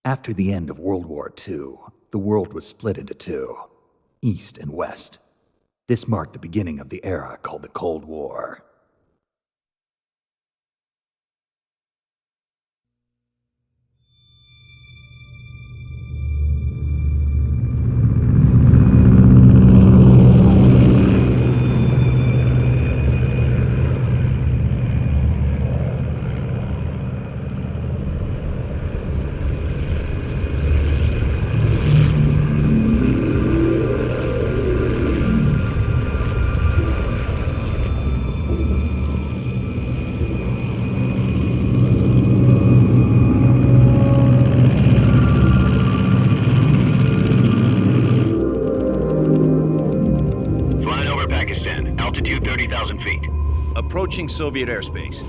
After the end of World War II, the world was split into two, East and West. This marked the beginning of the era called the Cold War. Altitude 30,000 feet. Approaching Soviet airspace.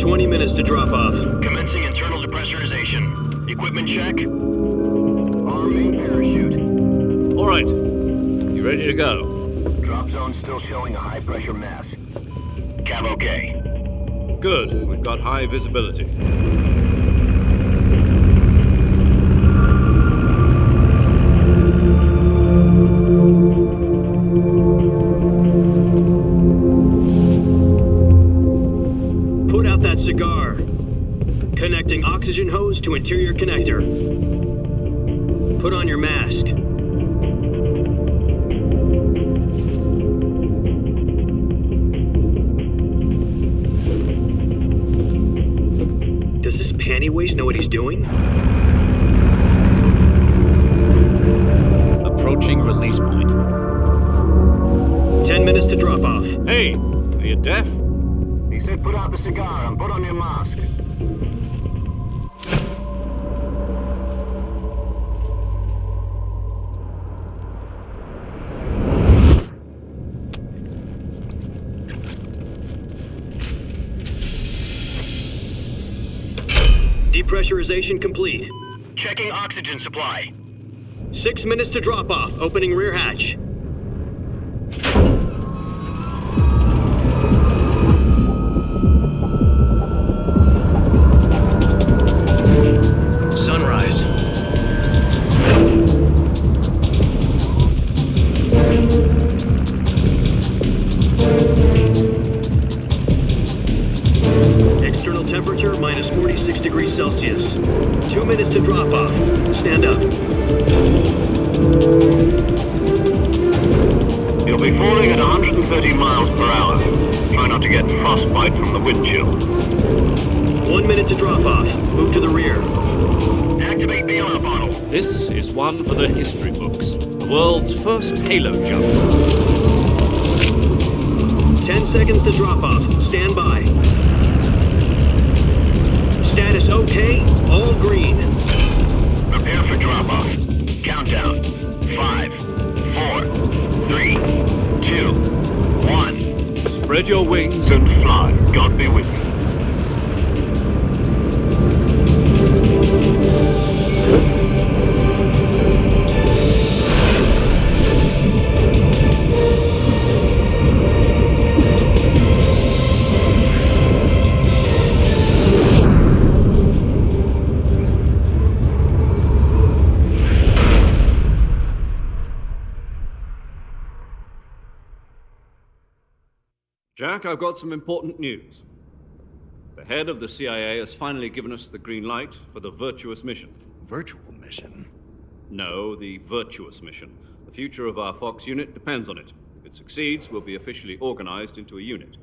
20 minutes to drop off. Commencing internal depressurization. Equipment check. Arm main parachute. All right. You ready to go? Drop zone still showing a high pressure mass. Cav okay. Good. We've got high visibility. Cigar. Connecting oxygen hose to interior connector. Put on your mask. Does this panty waste know what he's doing? Approaching release point. 10 minutes to drop off. Hey, are you deaf? He said put out the cigar and put on your mask. Depressurization complete. Checking oxygen supply. 6 minutes to drop off. Opening rear hatch. Temperature minus 46 degrees Celsius. 2 minutes to drop off. Stand up. You'll be falling at 130 miles per hour. Try not to get frostbite from the wind chill. 1 minute to drop off. Move to the rear. Activate bailout bottle. This is one for the history books. The world's first halo jump. 10 seconds to drop off. Stand by. Status okay, all green. Prepare for drop-off. Countdown. 5, 4, 3, 2, 1. Spread your wings and fly. God be with you. Jack, I've got some important news. The head of the CIA has finally given us the green light for the virtuous mission. Virtual mission? No, the virtuous mission. The future of our Fox unit depends on it. If it succeeds, we'll be officially organized into a unit.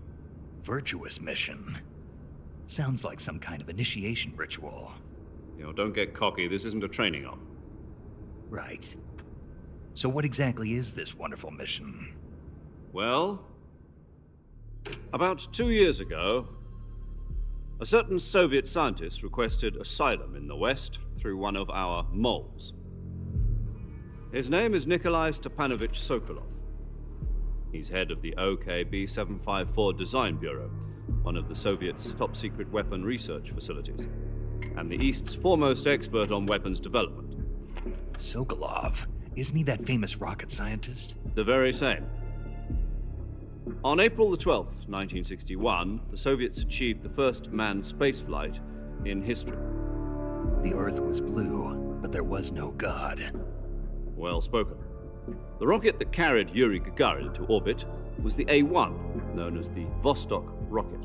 Virtuous mission? Sounds like some kind of initiation ritual. Don't get cocky. This isn't a training op. Right. So what exactly is this wonderful mission? Well, about 2 years ago, a certain Soviet scientist requested asylum in the West through one of our moles. His name is Nikolai Stepanovich Sokolov. He's head of the OKB-754 Design Bureau, one of the Soviets' top-secret weapon research facilities, and the East's foremost expert on weapons development. Sokolov? Isn't he that famous rocket scientist? The very same. On April the 12th, 1961, the Soviets achieved the first manned spaceflight in history. The Earth was blue, but there was no God. Well spoken. The rocket that carried Yuri Gagarin into orbit was the A-1, known as the Vostok rocket.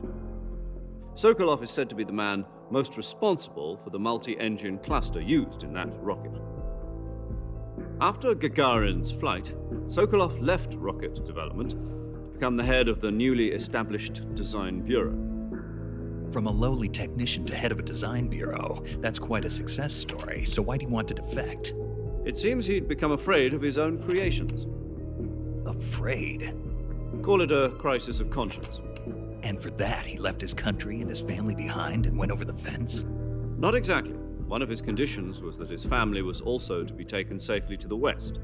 Sokolov is said to be the man most responsible for the multi-engine cluster used in that rocket. After Gagarin's flight, Sokolov left rocket development to become the head of the newly established Design Bureau. From a lowly technician to head of a design bureau, that's quite a success story, so why do you want to defect? It seems he'd become afraid of his own creations. Afraid? Call it a crisis of conscience. And for that, he left his country and his family behind and went over the fence? Not exactly. One of his conditions was that his family was also to be taken safely to the west.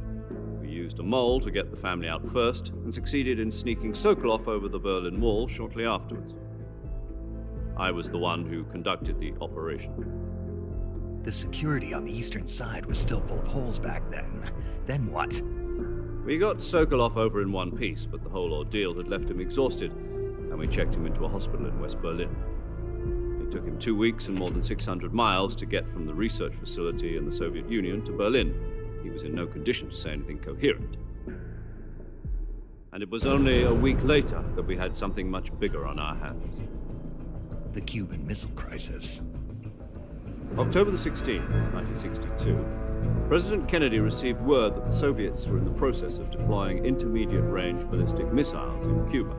We used a mole to get the family out first and succeeded in sneaking Sokolov over the Berlin Wall shortly afterwards. I was the one who conducted the operation. The security on the eastern side was still full of holes back then. Then what? We got Sokolov over in one piece, but the whole ordeal had left him exhausted, and we checked him into a hospital in West Berlin. It took him 2 weeks and more than 600 miles to get from the research facility in the Soviet Union to Berlin. He was in no condition to say anything coherent. And it was only a week later that we had something much bigger on our hands. The Cuban Missile Crisis. October the 16th, 1962, President Kennedy received word that the Soviets were in the process of deploying intermediate-range ballistic missiles in Cuba.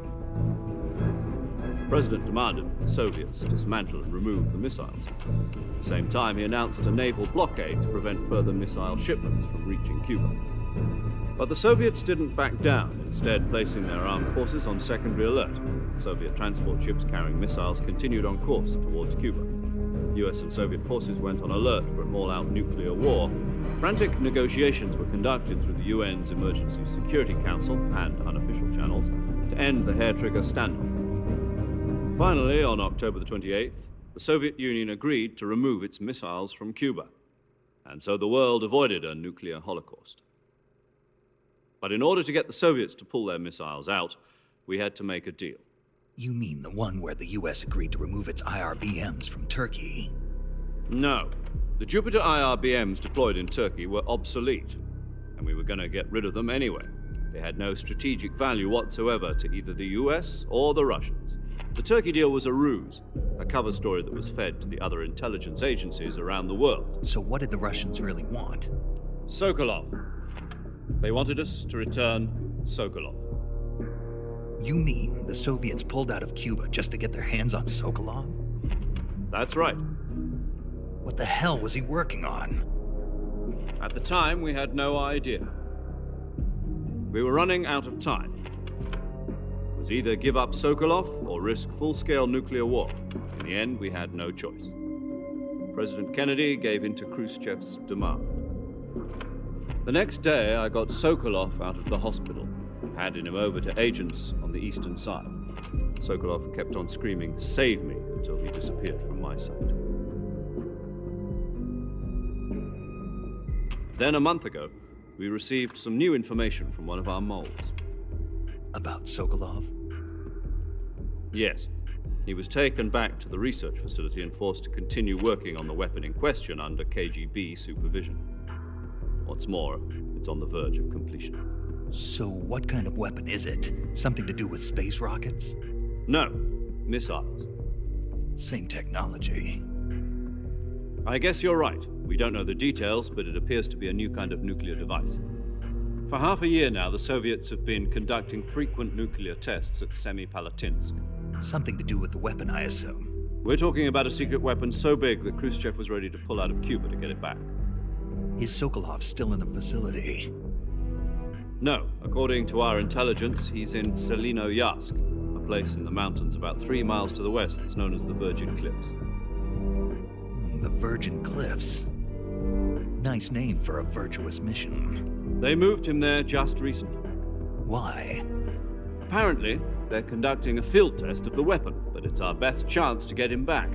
The President demanded that the Soviets dismantle and remove the missiles. At the same time, he announced a naval blockade to prevent further missile shipments from reaching Cuba. But the Soviets didn't back down, instead placing their armed forces on secondary alert. Soviet transport ships carrying missiles continued on course towards Cuba. US and Soviet forces went on alert for an all-out nuclear war. Frantic negotiations were conducted through the UN's Emergency Security Council and unofficial channels to end the hair-trigger standoff. Finally, on October the 28th, the Soviet Union agreed to remove its missiles from Cuba, and so the world avoided a nuclear holocaust. But in order to get the Soviets to pull their missiles out, we had to make a deal. You mean the one where the US agreed to remove its IRBMs from Turkey? No. The Jupiter IRBMs deployed in Turkey were obsolete, and we were going to get rid of them anyway. They had no strategic value whatsoever to either the US or the Russians. The Turkey deal was a ruse, a cover story that was fed to the other intelligence agencies around the world. So what did the Russians really want? Sokolov. They wanted us to return Sokolov. You mean the Soviets pulled out of Cuba just to get their hands on Sokolov? That's right. What the hell was he working on? At the time, we had no idea. We were running out of time. It was either give up Sokolov or risk full-scale nuclear war. In the end, we had no choice. President Kennedy gave in to Khrushchev's demand. The next day, I got Sokolov out of the hospital, handed him over to agents on the eastern side. Sokolov kept on screaming, "Save me," until he disappeared from my sight. Then a month ago, we received some new information from one of our moles. About Sokolov? Yes. He was taken back to the research facility and forced to continue working on the weapon in question under KGB supervision. What's more, it's on the verge of completion. So what kind of weapon is it? Something to do with space rockets? No, missiles. Same technology. I guess you're right. We don't know the details, but it appears to be a new kind of nuclear device. For half a year now, the Soviets have been conducting frequent nuclear tests at Semipalatinsk. Something to do with the weapon, I assume. We're talking about a secret weapon so big that Khrushchev was ready to pull out of Cuba to get it back. Is Sokolov still in the facility? No. According to our intelligence, he's in Selinoyarsk, a place in the mountains about 3 miles to the west that's known as the Virgin Cliffs. The Virgin Cliffs. Nice name for a virtuous mission. They moved him there just recently. Why? Apparently, they're conducting a field test of the weapon, but it's our best chance to get him back.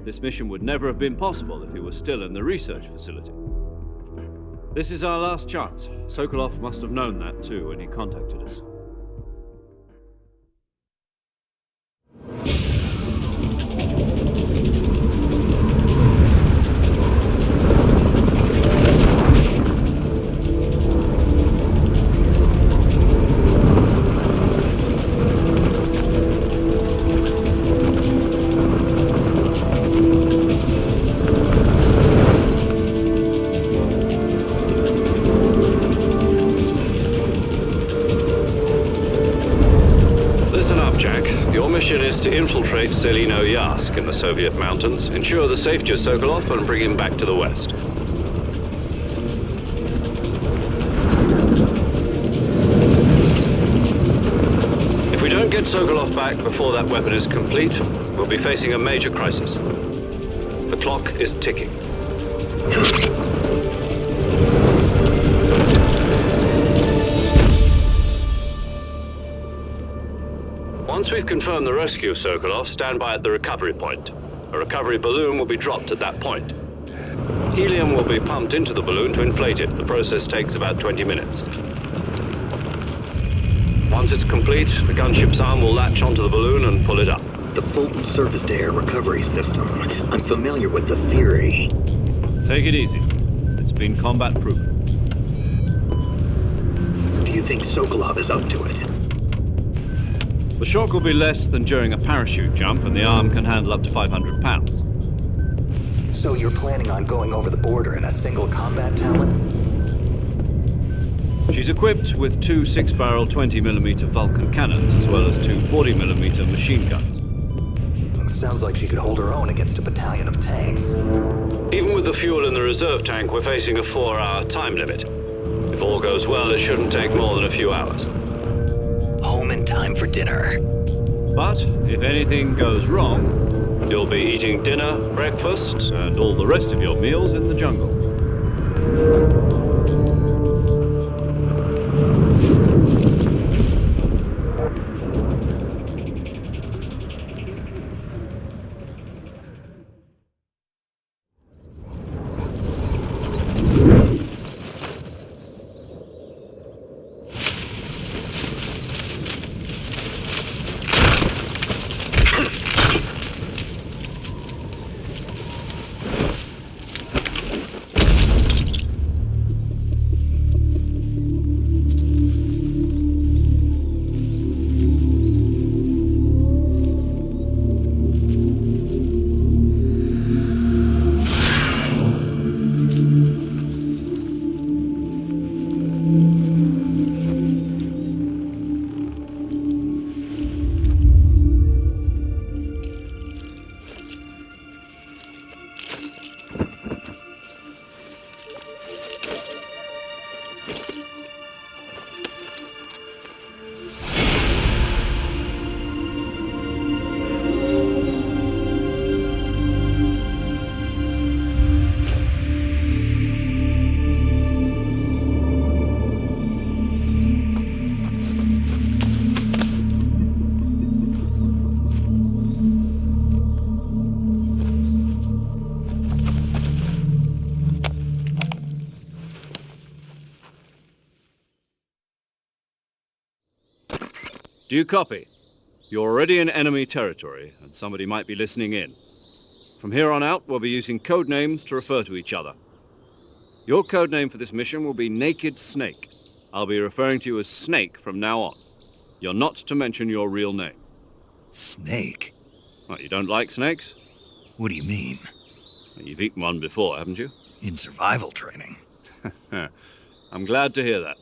This mission would never have been possible if he was still in the research facility. This is our last chance. Sokolov must have known that too when he contacted us. Selino-Yask in the Soviet mountains. Ensure the safety of Sokolov and bring him back to the west. If we don't get Sokolov back before that weapon is complete, we'll be facing a major crisis. The clock is ticking. Once we've confirmed the rescue of Sokolov, stand by at the recovery point. A recovery balloon will be dropped at that point. Helium will be pumped into the balloon to inflate it. The process takes about 20 minutes. Once it's complete, the gunship's arm will latch onto the balloon and pull it up. The Fulton surface-to-air recovery system. I'm familiar with the theory. Take it easy. It's been combat-proven. Do you think Sokolov is up to it? The shock will be less than during a parachute jump, and the arm can handle up to 500 pounds. So you're planning on going over the border in a single combat talent? She's equipped with two 6-barrel 20mm Vulcan cannons, as well as two 40mm machine guns. Sounds like she could hold her own against a battalion of tanks. Even with the fuel in the reserve tank, we're facing a 4-hour time limit. If all goes well, it shouldn't take more than a few hours. Home in time for dinner. But if anything goes wrong, you'll be eating dinner, breakfast, and all the rest of your meals in the jungle. Do you copy? You're already in enemy territory, and somebody might be listening in. From here on out, we'll be using code names to refer to each other. Your code name for this mission will be Naked Snake. I'll be referring to you as Snake from now on. You're not to mention your real name. Snake? What, you don't like snakes? What do you mean? You've eaten one before, haven't you? In survival training. I'm glad to hear that.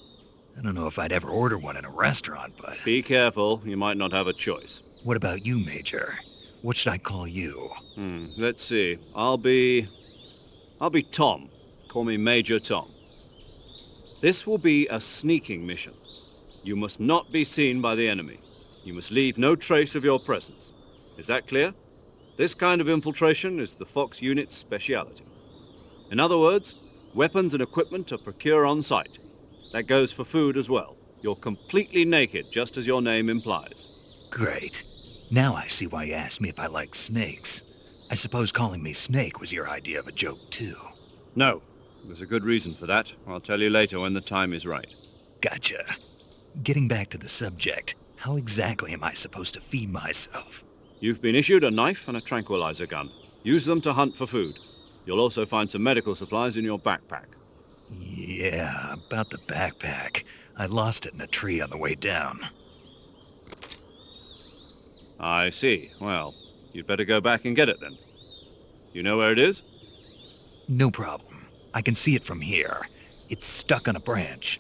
I don't know if I'd ever order one in a restaurant, but... Be careful, you might not have a choice. What about you, Major? What should I call you? Let's see. I'll be Tom. Call me Major Tom. This will be a sneaking mission. You must not be seen by the enemy. You must leave no trace of your presence. Is that clear? This kind of infiltration is the Fox unit's speciality. In other words, weapons and equipment are procured on site. That goes for food as well. You're completely naked, just as your name implies. Great. Now I see why you asked me if I like snakes. I suppose calling me Snake was your idea of a joke, too. No. There's a good reason for that. I'll tell you later when the time is right. Gotcha. Getting back to the subject, how exactly am I supposed to feed myself? You've been issued a knife and a tranquilizer gun. Use them to hunt for food. You'll also find some medical supplies in your backpack. Yeah, about the backpack. I lost it in a tree on the way down. I see. Well, you'd better go back and get it then. You know where it is? No problem. I can see it from here. It's stuck on a branch.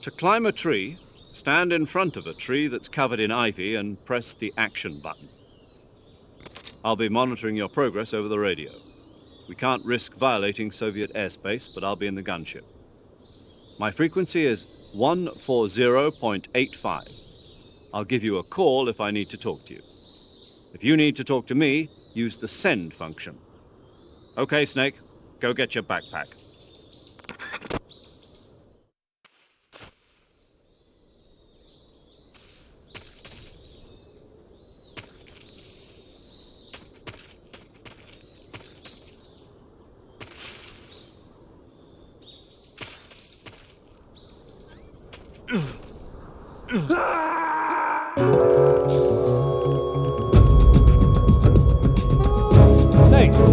To climb a tree, Stand in front of a tree that's covered in ivy and press the action button. I'll be monitoring your progress over the radio. We can't risk violating Soviet airspace, but I'll be in the gunship. My frequency is 140.85. I'll give you a call if I need to talk to you. If you need to talk to me, use the send function. Okay, Snake, go get your backpack. Snake!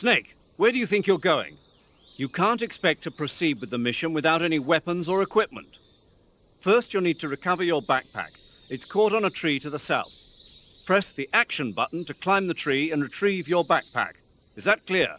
Snake, where do you think you're going? You can't expect to proceed with the mission without any weapons or equipment. First, you'll need to recover your backpack. It's caught on a tree to the south. Press the action button to climb the tree and retrieve your backpack. Is that clear?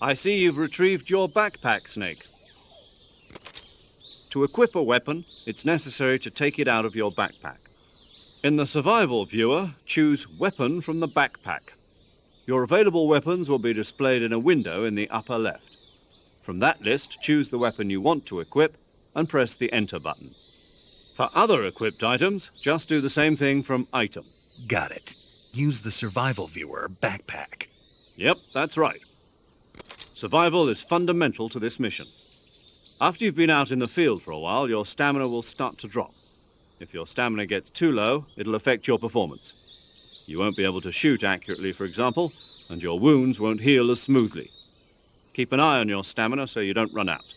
I see you've retrieved your backpack, Snake. To equip a weapon, it's necessary to take it out of your backpack. In the survival viewer, choose Weapon from the backpack. Your available weapons will be displayed in a window in the upper left. From that list, choose the weapon you want to equip and press the Enter button. For other equipped items, just do the same thing from Item. Got it. Use the survival viewer backpack. Yep, that's right. Survival is fundamental to this mission. After you've been out in the field for a while, your stamina will start to drop. If your stamina gets too low, it'll affect your performance. You won't be able to shoot accurately, for example, and your wounds won't heal as smoothly. Keep an eye on your stamina so you don't run out.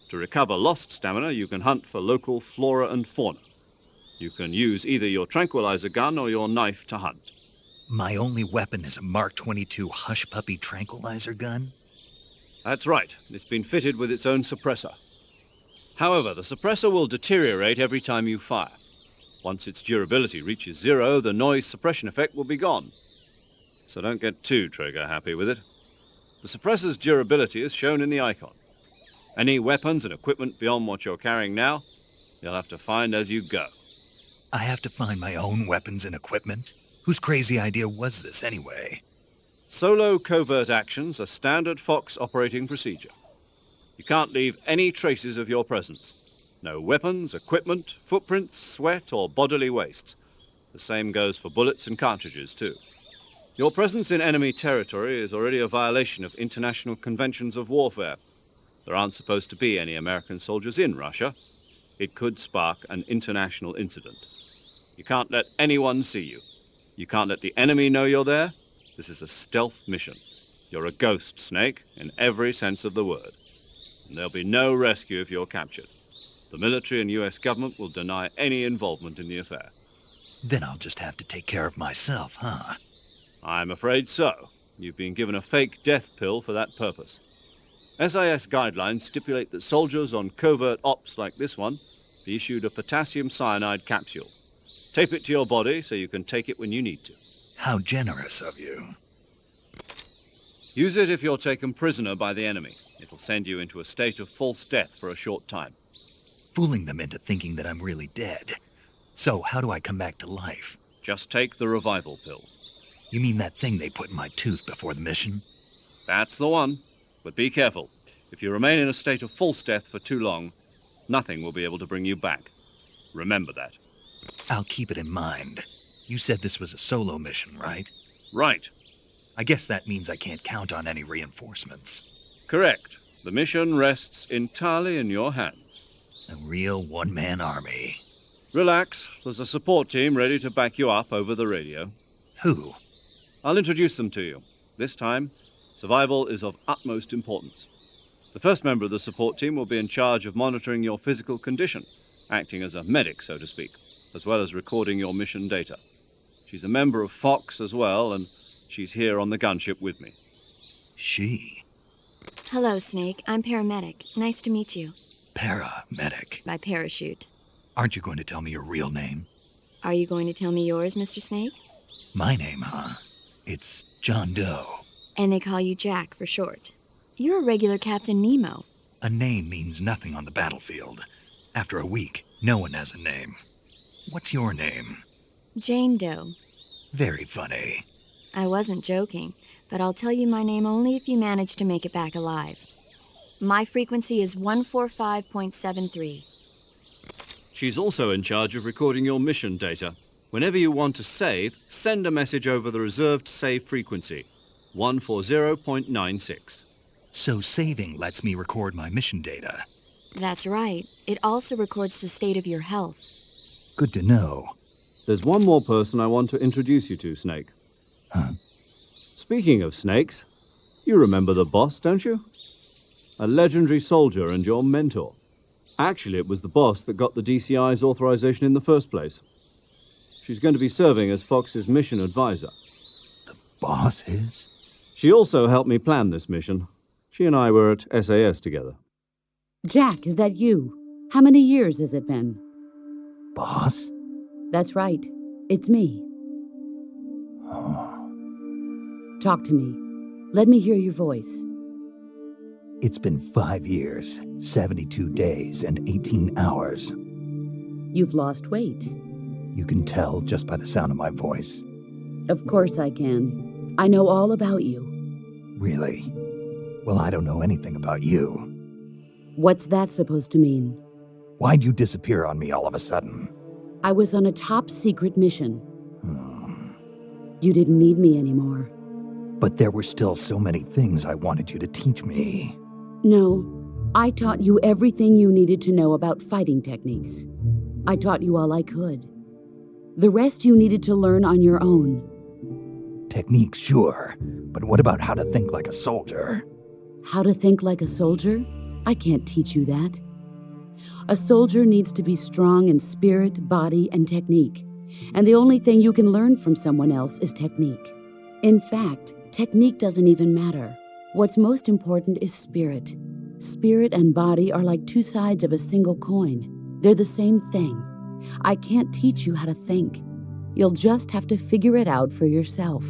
To recover lost stamina, you can hunt for local flora and fauna. You can use either your tranquilizer gun or your knife to hunt. My only weapon is a Mark 22 Hush Puppy tranquilizer gun? That's right. It's been fitted with its own suppressor. However, the suppressor will deteriorate every time you fire. Once its durability reaches 0, the noise suppression effect will be gone. So don't get too trigger happy with it. The suppressor's durability is shown in the icon. Any weapons and equipment beyond what you're carrying now, you'll have to find as you go. I have to find my own weapons and equipment? Whose crazy idea was this anyway? Solo covert actions are standard Fox operating procedure. You can't leave any traces of your presence. No weapons, equipment, footprints, sweat, or bodily waste. The same goes for bullets and cartridges, too. Your presence in enemy territory is already a violation of international conventions of warfare. There aren't supposed to be any American soldiers in Russia. It could spark an international incident. You can't let anyone see you. You can't let the enemy know you're there. This is a stealth mission. You're a ghost, Snake, in every sense of the word. And there'll be no rescue if you're captured. The military and US government will deny any involvement in the affair. Then I'll just have to take care of myself, huh? I'm afraid so. You've been given a fake death pill for that purpose. SIS guidelines stipulate that soldiers on covert ops like this one be issued a potassium cyanide capsule. Tape it to your body so you can take it when you need to. How generous of you. Use it if you're taken prisoner by the enemy. It'll send you into a state of false death for a short time. Fooling them into thinking that I'm really dead. So how do I come back to life? Just take the revival pill. You mean that thing they put in my tooth before the mission? That's the one. But be careful. If you remain in a state of false death for too long, nothing will be able to bring you back. Remember that. I'll keep it in mind. You said this was a solo mission, right? Right. I guess that means I can't count on any reinforcements. Correct. The mission rests entirely in your hands. A real one-man army. Relax. There's a support team ready to back you up over the radio. Who? I'll introduce them to you. This time, survival is of utmost importance. The first member of the support team will be in charge of monitoring your physical condition, acting as a medic, so to speak, as well as recording your mission data. She's a member of Fox as well, and she's here on the gunship with me. She? Hello, Snake. I'm paramedic. Nice to meet you. Paramedic. By parachute. Aren't you going to tell me your real name? Are you going to tell me yours, Mr. Snake? My name, huh? It's John Doe. And they call you Jack for short. You're a regular Captain Nemo. A name means nothing on the battlefield. After a week, no one has a name. What's your name? Jane Doe. Very funny. I wasn't joking, but I'll tell you my name only if you manage to make it back alive. My frequency is 145.73. She's also in charge of recording your mission data. Whenever you want to save, send a message over the reserved save frequency, 140.96. So saving lets me record my mission data. That's right. It also records the state of your health. Good to know. There's one more person I want to introduce you to, Snake. Huh? Speaking of snakes, you remember the boss, don't you? A legendary soldier and your mentor. Actually, it was the boss that got the DCI's authorization in the first place. She's going to be serving as Fox's mission advisor. The boss is? She also helped me plan this mission. She and I were at SAS together. Jack, is that you? How many years has it been? Boss? That's right. It's me. Talk to me. Let me hear your voice. It's been 5 years, 72 days, and 18 hours. You've lost weight. You can tell just by the sound of my voice. Of course I can. I know all about you. Really? Well, I don't know anything about you. What's that supposed to mean? Why'd you disappear on me all of a sudden? I was on a top-secret mission. You didn't need me anymore. But there were still so many things I wanted you to teach me. No, I taught you everything you needed to know about fighting techniques. I taught you all I could. The rest you needed to learn on your own. Techniques, sure. But what about how to think like a soldier? How to think like a soldier? I can't teach you that. A soldier needs to be strong in spirit, body, and technique. And the only thing you can learn from someone else is technique. In fact, technique doesn't even matter. What's most important is spirit. Spirit and body are like two sides of a single coin. They're the same thing. I can't teach you how to think. You'll just have to figure it out for yourself.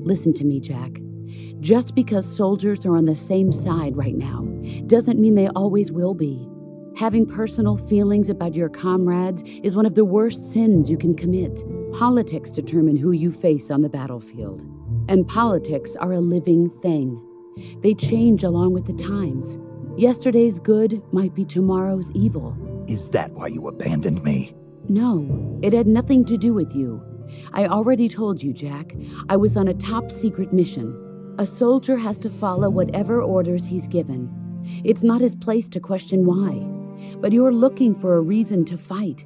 Listen to me, Jack. Just because soldiers are on the same side right now doesn't mean they always will be. Having personal feelings about your comrades is one of the worst sins you can commit. Politics determine who you face on the battlefield. And politics are a living thing. They change along with the times. Yesterday's good might be tomorrow's evil. Is that why you abandoned me? No, it had nothing to do with you. I already told you, Jack. I was on a top-secret mission. A soldier has to follow whatever orders he's given. It's not his place to question why. But you're looking for a reason to fight.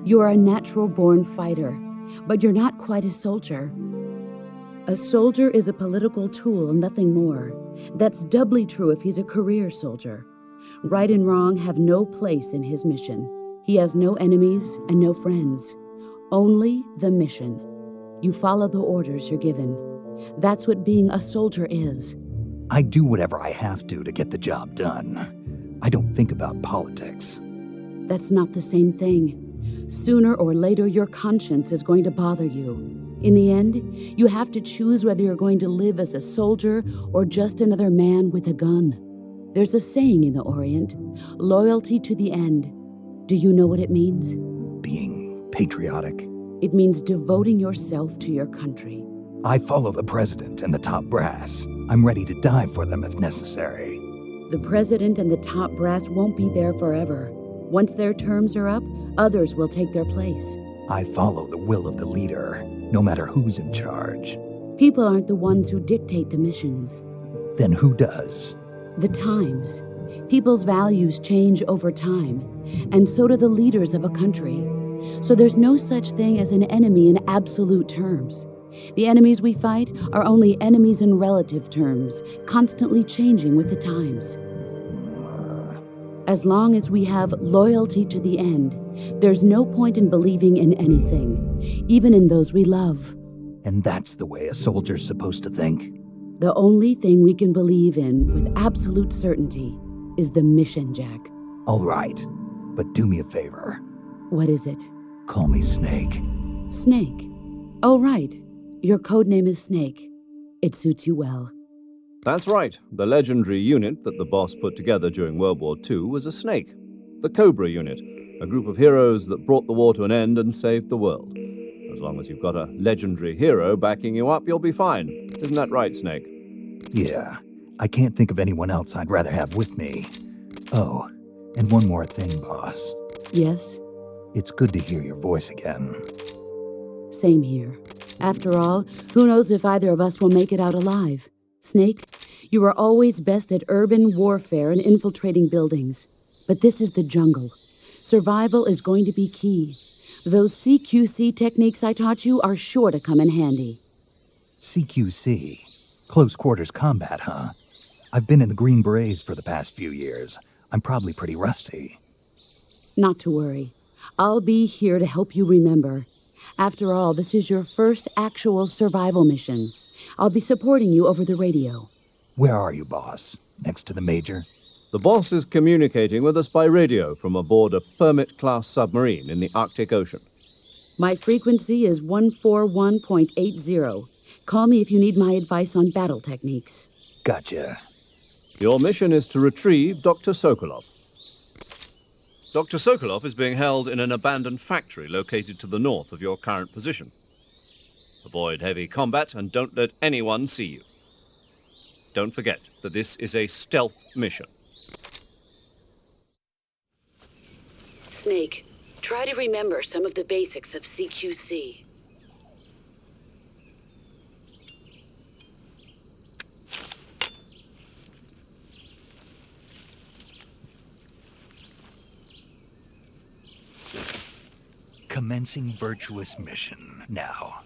You're a natural-born fighter, but you're not quite a soldier. A soldier is a political tool, nothing more. That's doubly true if he's a career soldier. Right and wrong have no place in his mission. He has no enemies and no friends. Only the mission. You follow the orders you're given. That's what being a soldier is. I do whatever I have to get the job done. I don't think about politics. That's not the same thing. Sooner or later, your conscience is going to bother you. In the end, you have to choose whether you're going to live as a soldier or just another man with a gun. There's a saying in the Orient, loyalty to the end. Do you know what it means? Being patriotic. It means devoting yourself to your country. I follow the president and the top brass. I'm ready to die for them if necessary. The president and the top brass won't be there forever. Once their terms are up, others will take their place. I follow the will of the leader, no matter who's in charge. People aren't the ones who dictate the missions. Then who does? The times. People's values change over time, and so do the leaders of a country. So there's no such thing as an enemy in absolute terms. The enemies we fight are only enemies in relative terms, constantly changing with the times. As long as we have loyalty to the end, there's no point in believing in anything, even in those we love. And that's the way a soldier's supposed to think? The only thing we can believe in with absolute certainty is the mission, Jack. All right, but do me a favor. What is it? Call me Snake. Snake. Oh, right. Your code name is Snake. It suits you well. That's right. The legendary unit that the boss put together during World War II was a snake. The Cobra unit, a group of heroes that brought the war to an end and saved the world. As long as you've got a legendary hero backing you up, you'll be fine. Isn't that right, Snake? Yeah, I can't think of anyone else I'd rather have with me. Oh, and one more thing, boss. Yes? It's good to hear your voice again. Same here. After all, who knows if either of us will make it out alive? Snake, you are always best at urban warfare and infiltrating buildings. But this is the jungle. Survival is going to be key. Those CQC techniques I taught you are sure to come in handy. CQC? Close quarters combat, huh? I've been in the Green Berets for the past few years. I'm probably pretty rusty. Not to worry. I'll be here to help you remember. After all, this is your first actual survival mission. I'll be supporting you over the radio. Where are you, boss? Next to the Major? The boss is communicating with us by radio from aboard a Permit-class submarine in the Arctic Ocean. My frequency is 141.80. Call me if you need my advice on battle techniques. Gotcha. Your mission is to retrieve Dr. Sokolov. Dr. Sokolov is being held in an abandoned factory located to the north of your current position. Avoid heavy combat and don't let anyone see you. Don't forget that this is a stealth mission. Snake, try to remember some of the basics of CQC. Commencing virtuous mission now.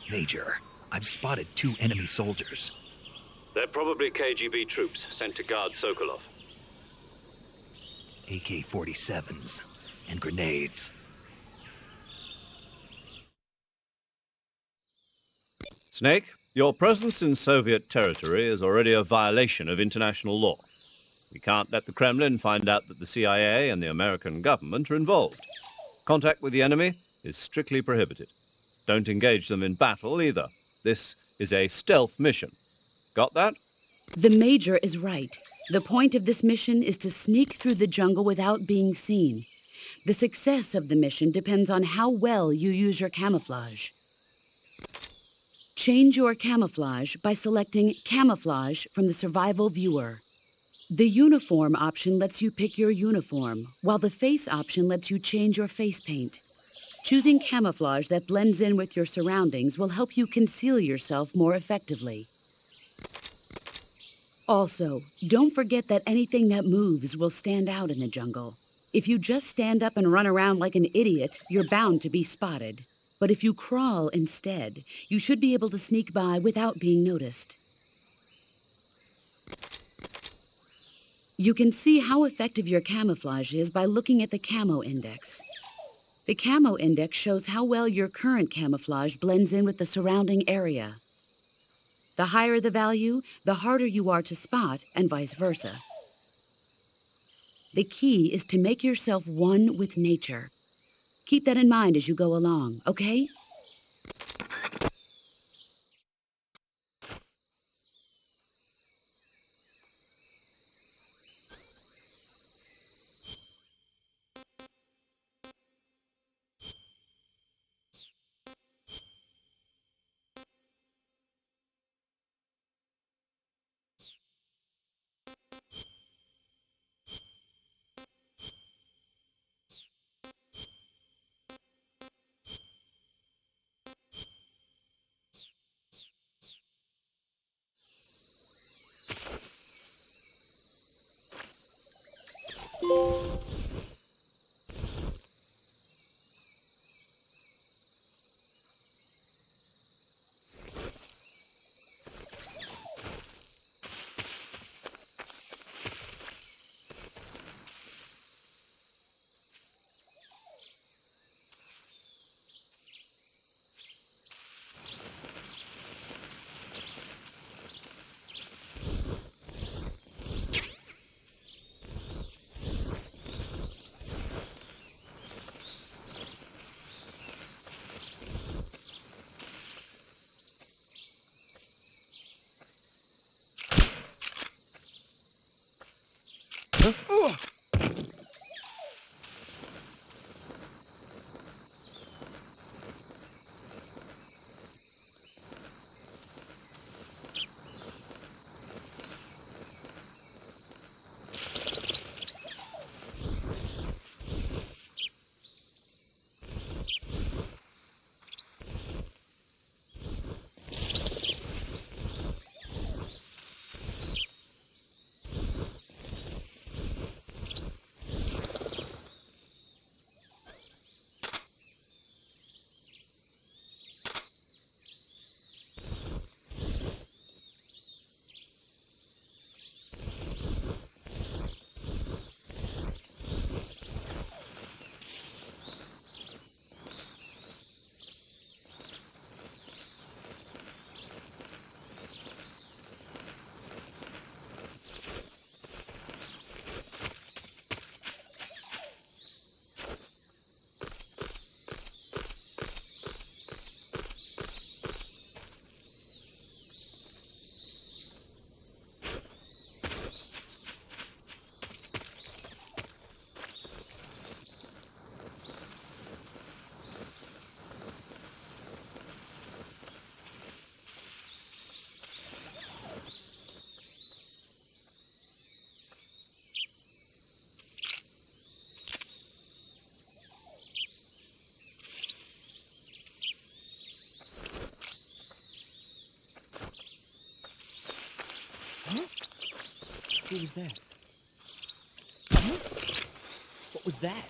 Major, I've spotted 2 enemy soldiers. They're probably KGB troops sent to guard Sokolov. AK-47s and grenades. Snake, your presence in Soviet territory is already a violation of international law. We can't let the Kremlin find out that the CIA and the American government are involved. Contact with the enemy is strictly prohibited. Don't engage them in battle either. This is a stealth mission. Got that? The Major is right. The point of this mission is to sneak through the jungle without being seen. The success of the mission depends on how well you use your camouflage. Change your camouflage by selecting Camouflage from the Survival Viewer. The Uniform option lets you pick your uniform, while the Face option lets you change your face paint. Choosing camouflage that blends in with your surroundings will help you conceal yourself more effectively. Also, don't forget that anything that moves will stand out in the jungle. If you just stand up and run around like an idiot, you're bound to be spotted. But if you crawl instead, you should be able to sneak by without being noticed. You can see how effective your camouflage is by looking at the Camo Index. The Camo Index shows how well your current camouflage blends in with the surrounding area. The higher the value, the harder you are to spot, and vice versa. The key is to make yourself one with nature. Keep that in mind as you go along, okay? What was that? Huh? What was that?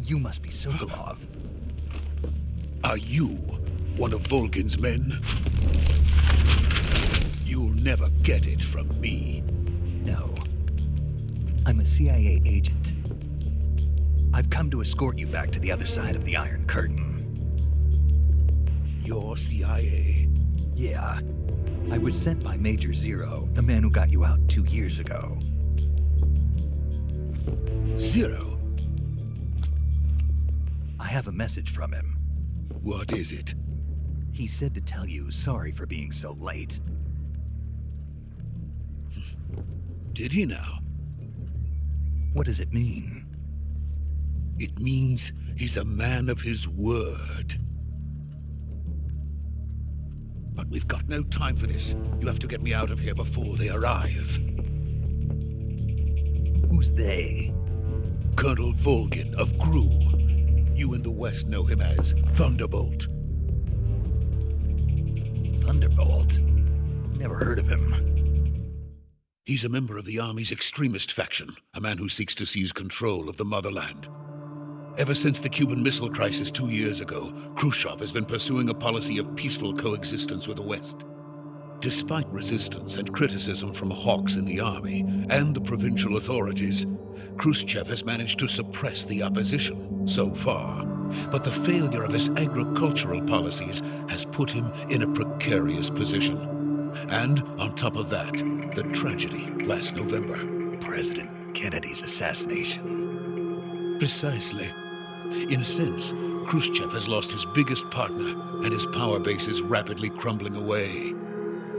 You must be Sokolov. Are you one of Volgin's men? You'll never get it from me. No. I'm a CIA agent. I've come to escort you back to the other side of the Iron Curtain. You're CIA? Yeah. I was sent by Major Zero, the man who got you out 2 years ago. Zero? I have a message from him. What is it? He said to tell you sorry for being so late. Did he now? What does it mean? It means he's a man of his word. But we've got no time for this. You have to get me out of here before they arrive. Who's they? Colonel Volgin of Gru. You in the West know him as Thunderbolt. Thunderbolt? Never heard of him. He's a member of the Army's extremist faction, a man who seeks to seize control of the motherland. Ever since the Cuban Missile Crisis 2 years ago, Khrushchev has been pursuing a policy of peaceful coexistence with the West. Despite resistance and criticism from hawks in the army and the provincial authorities, Khrushchev has managed to suppress the opposition so far. But the failure of his agricultural policies has put him in a precarious position. And on top of that, the tragedy last November. President Kennedy's assassination. Precisely. In a sense, Khrushchev has lost his biggest partner, and his power base is rapidly crumbling away.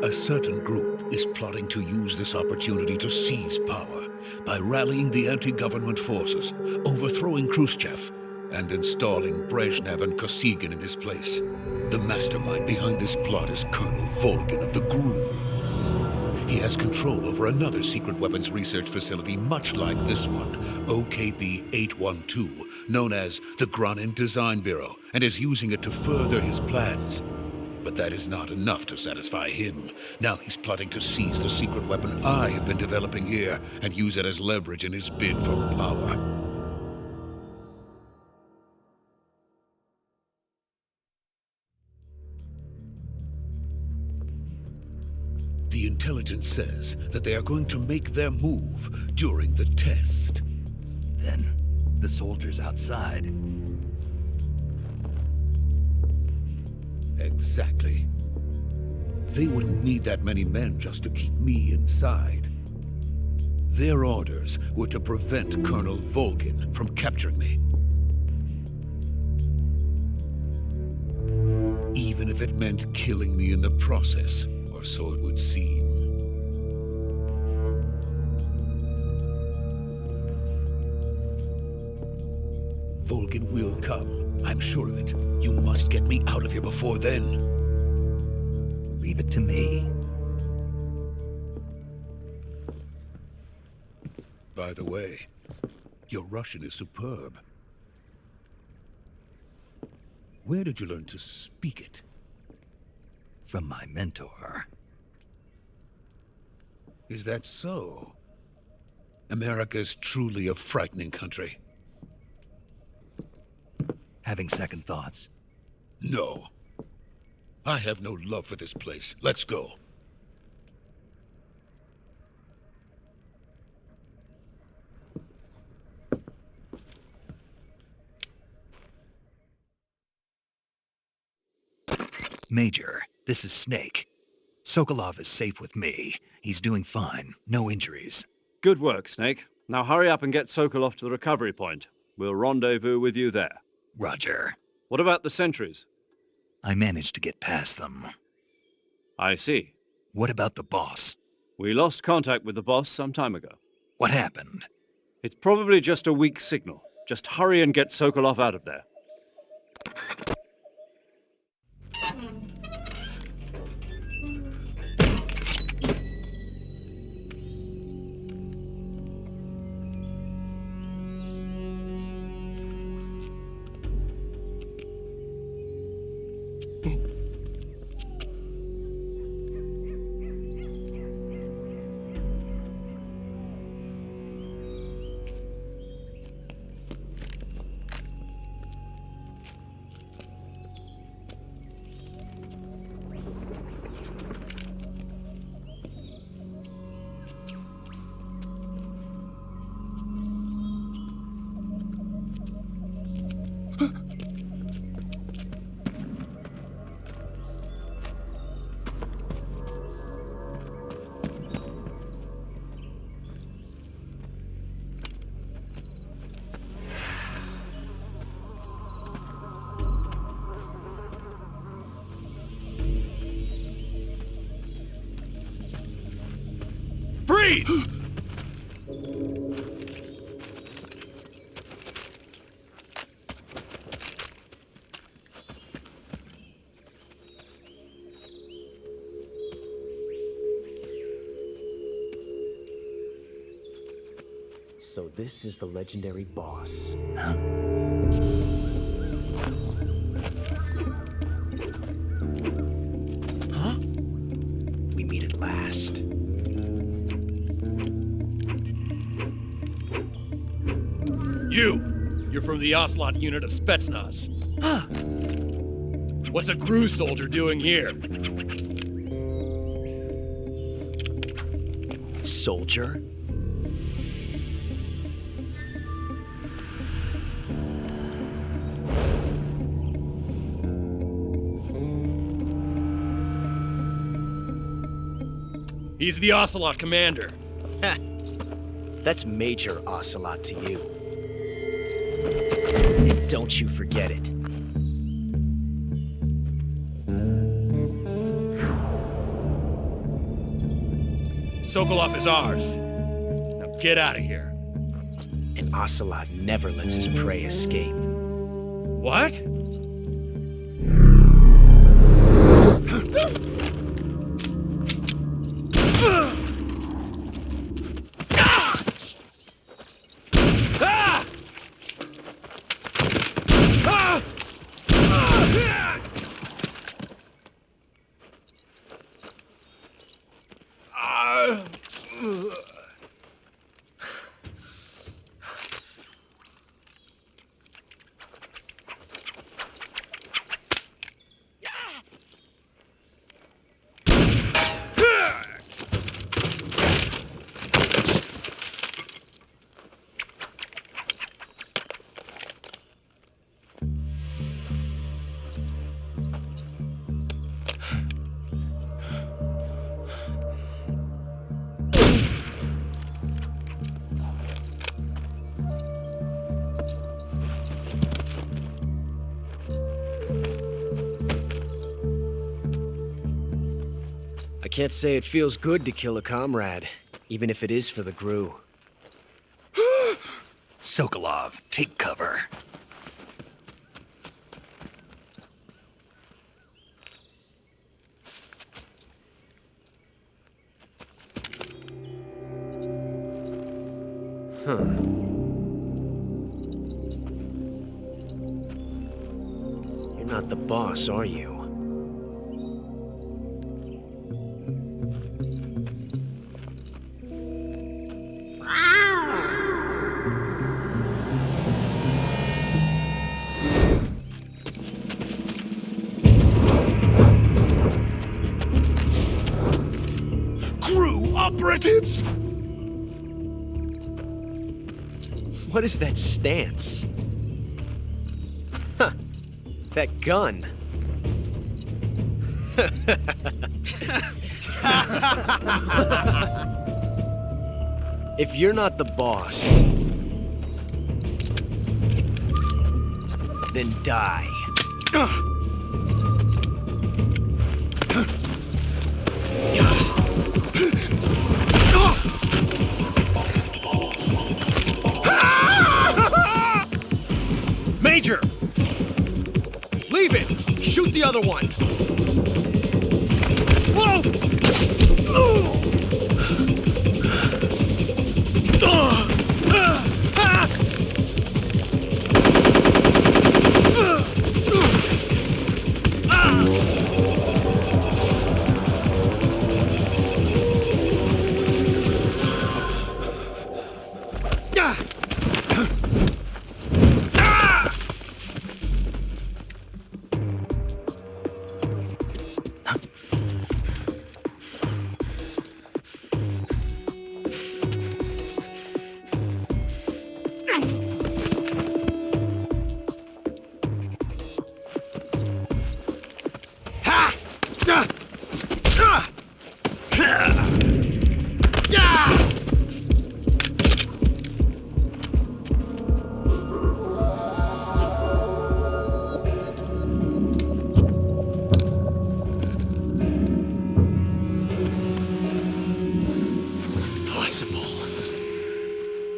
A certain group is plotting to use this opportunity to seize power by rallying the anti-government forces, overthrowing Khrushchev, and installing Brezhnev and Kosygin in his place. The mastermind behind this plot is Colonel Volgin of the GRU. He has control over another secret weapons research facility much like this one, OKB-812, known as the Granin Design Bureau, and is using it to further his plans. But that is not enough to satisfy him. Now he's plotting to seize the secret weapon I have been developing here and use it as leverage in his bid for power. The intelligence says that they are going to make their move during the test. Then, the soldiers outside. Exactly. They wouldn't need that many men just to keep me inside. Their orders were to prevent Colonel Volgin from capturing me. Even if it meant killing me in the process, or so it would seem. Volgin will come. I'm sure of it. You must get me out of here before then. Leave it to me. By the way, your Russian is superb. Where did you learn to speak it? From my mentor. Is that so? America's truly a frightening country. Having second thoughts? No. I have no love for this place. Let's go. Major, this is Snake. Sokolov is safe with me. He's doing fine. No injuries. Good work, Snake. Now hurry up and get Sokolov to the recovery point. We'll rendezvous with you there. Roger. What about the sentries? I managed to get past them. I see. What about the boss? We lost contact with the boss some time ago. What happened? It's probably just a weak signal. Just hurry and get Sokolov out of there. Freeze! So this is the legendary boss. Huh? We meet at last. You're from the Ocelot unit of Spetsnaz. Huh. What's a GRU soldier doing here? Soldier? He's the Ocelot commander. Ha! That's Major Ocelot to you. And don't you forget it. Sokolov is ours. Now get out of here. And Ocelot never lets his prey escape. What? I can't say it feels good to kill a comrade, even if it is for the GRU. Sokolov, take cover. Huh. You're not the boss, are you? GRU operatives! What is that stance? Huh. That gun. If you're not the boss, then die. the other one!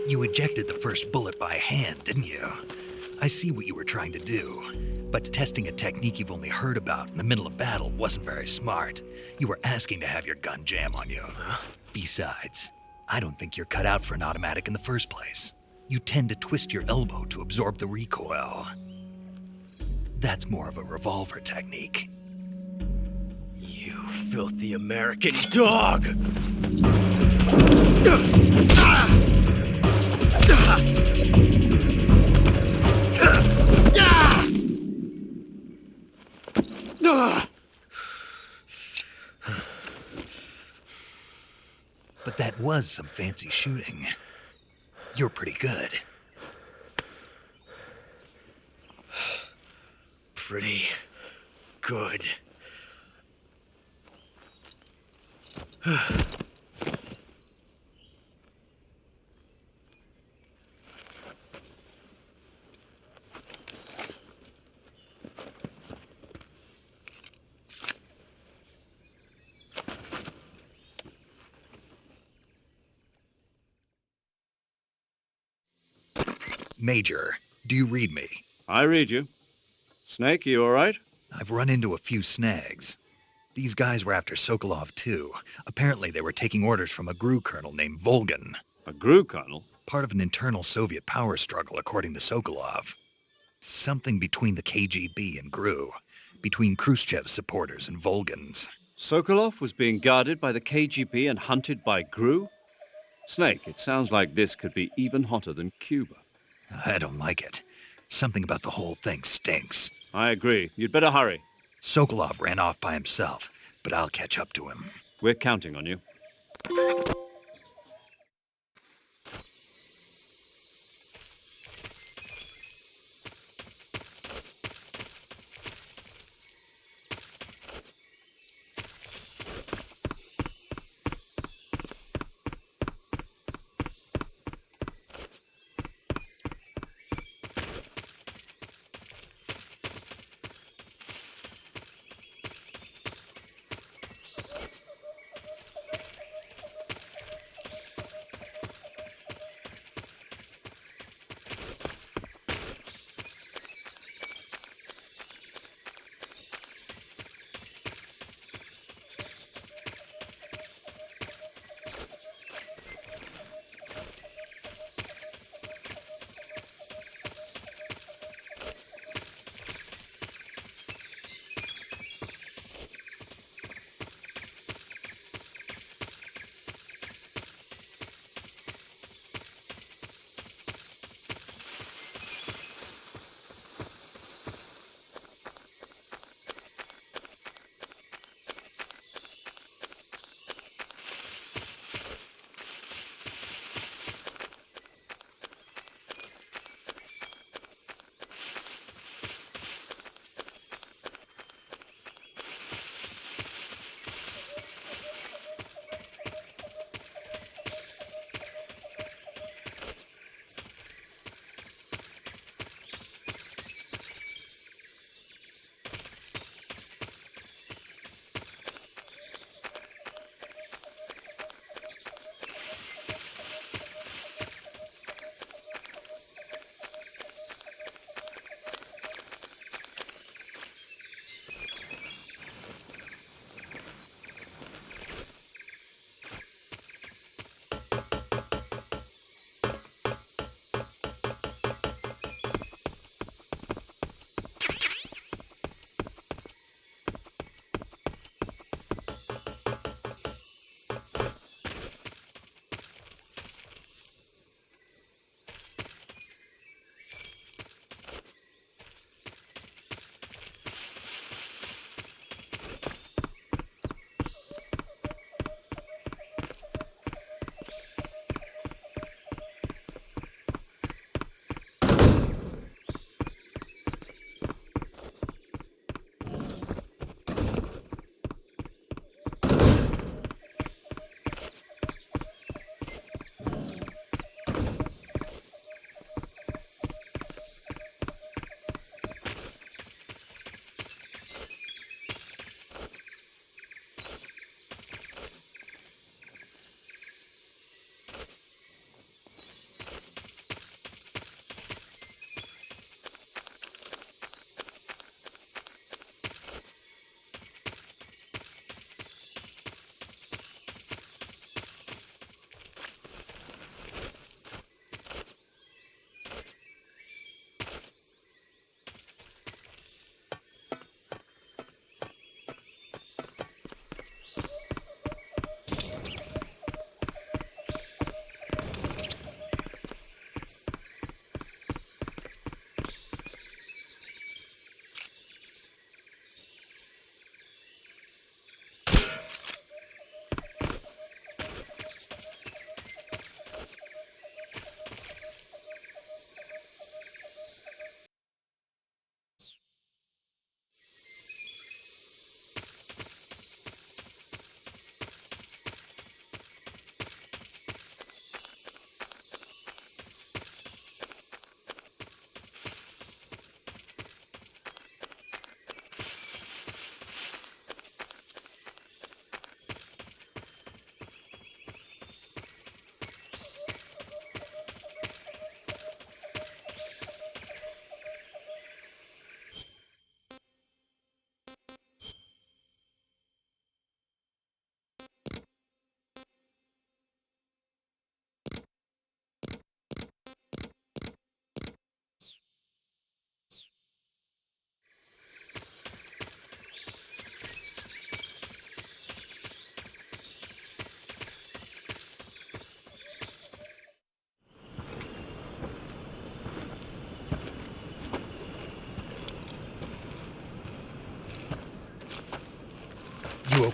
You ejected the first bullet by hand, didn't you? I see what you were trying to do, but testing a technique you've only heard about in the middle of battle wasn't very smart. You were asking to have your gun jam on you. Besides, I don't think you're cut out for an automatic in the first place. You tend to twist your elbow to absorb the recoil. That's more of a revolver technique. You filthy American dog! But that was some fancy shooting. You're pretty good. Pretty good. Major, do you read me? I read you. Snake, you all right? I've run into a few snags. These guys were after Sokolov, too. Apparently they were taking orders from a GRU colonel named Volgan. A GRU colonel? Part of an internal Soviet power struggle, according to Sokolov. Something between the KGB and GRU. Between Khrushchev's supporters and Volgan's. Sokolov was being guarded by the KGB and hunted by GRU? Snake, it sounds like this could be even hotter than Cuba. I don't like it. Something about the whole thing stinks. I agree. You'd better hurry. Sokolov ran off by himself, but I'll catch up to him. We're counting on you.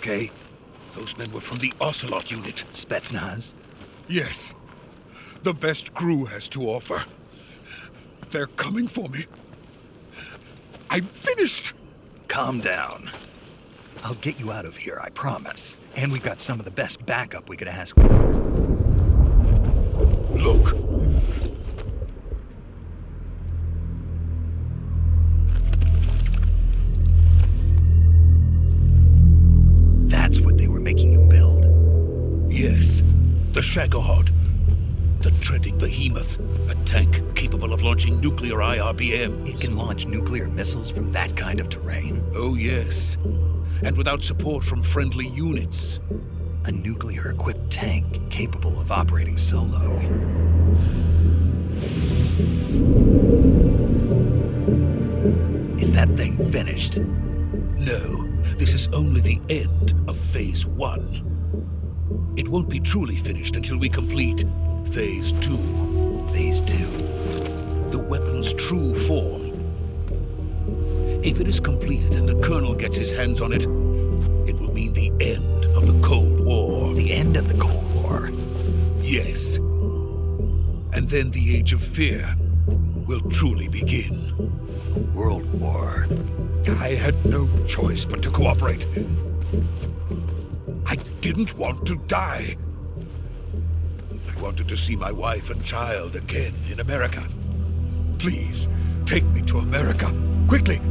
okay? Those men were from the Ocelot unit. Spetsnaz? Yes. The best crew has to offer. They're coming for me. I'm finished! Calm down. I'll get you out of here, I promise. And we've got some of the best backup we could ask for. Look. That's what they were making you build? Yes. The Shagohod. The treading behemoth. A tank capable of launching nuclear IRBMs. It can launch nuclear missiles from that kind of terrain? Oh, yes. And without support from friendly units. A nuclear-equipped tank capable of operating solo. Is that thing finished? No, this is only the end of Phase 1. It won't be truly finished until we complete Phase 2. Phase 2? The weapon's true form. If it is completed and the Colonel gets his hands on it, it will mean the end of the Cold War. The end of the Cold War? Yes. And then the Age of Fear will truly begin. A world war. I had no choice but to cooperate. I didn't want to die. I wanted to see my wife and child again in America. Please, take me to America, quickly.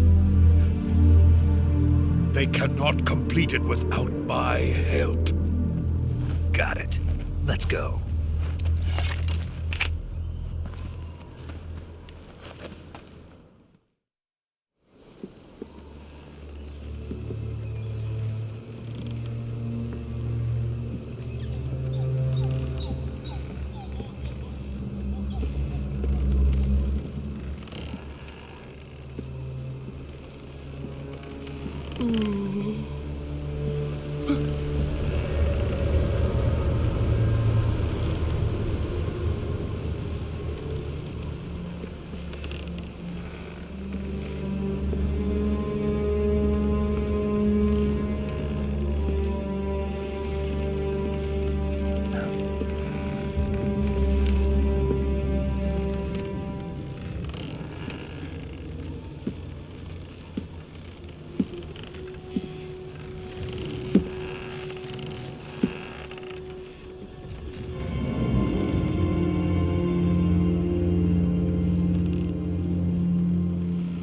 They cannot complete it without my help. Got it. Let's go.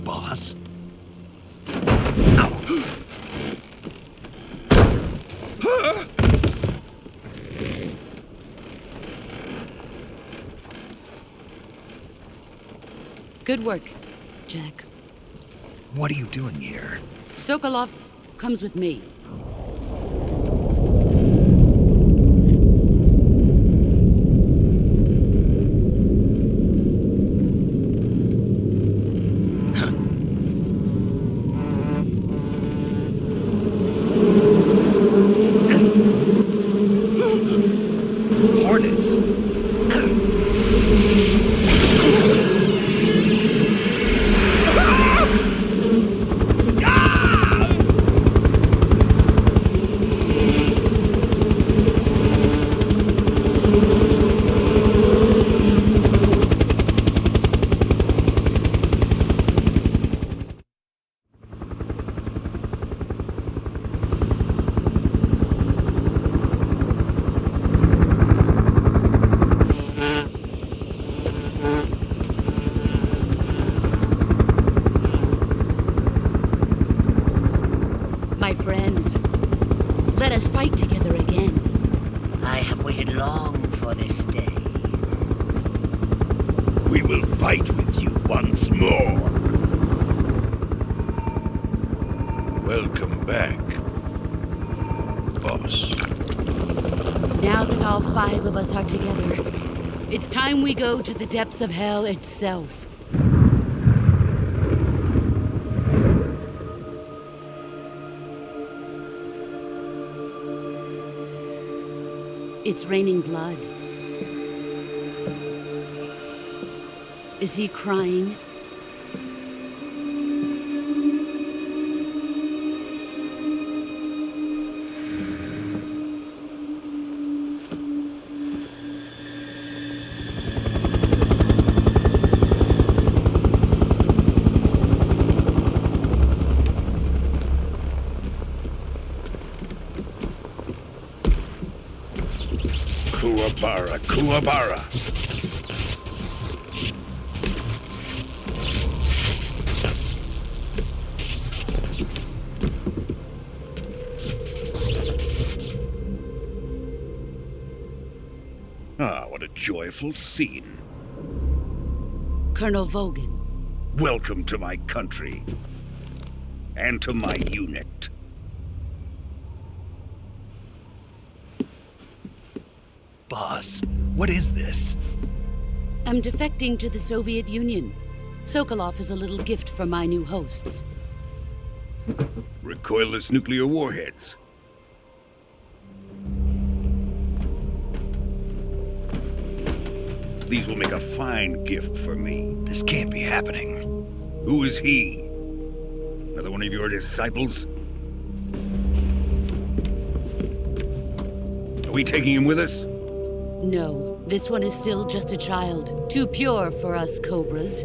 Boss? Good work, Jack. What are you doing here? Sokolov comes with me. Hornets? My friends, let us fight together again. I have waited long for this day. We will fight with you once more. Welcome back, boss. Now that all 5 of us are together, it's time we go to the depths of hell itself. It's raining blood. Is he crying? Kuwabara, Kuwabara. Ah, what a joyful scene. Colonel Vogan. Welcome to my country. And to my unit. Boss, what is this? I'm defecting to the Soviet Union. Sokolov is a little gift for my new hosts. Recoilless nuclear warheads. These will make a fine gift for me. This can't be happening. Who is he? Another one of your disciples? Are we taking him with us? No, this one is still just a child. Too pure for us Cobras.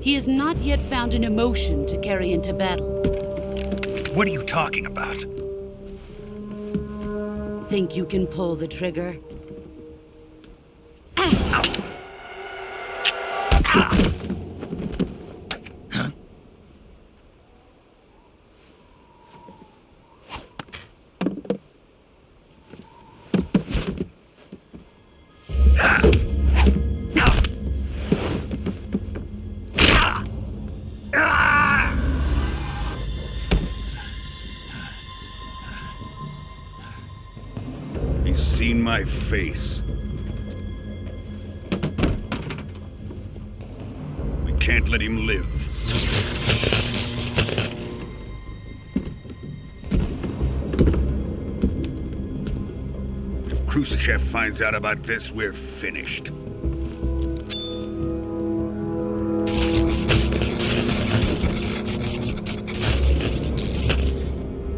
He has not yet found an emotion to carry into battle. What are you talking about? Think you can pull the trigger? He's seen my face. We can't let him live. If Khrushchev finds out about this, we're finished.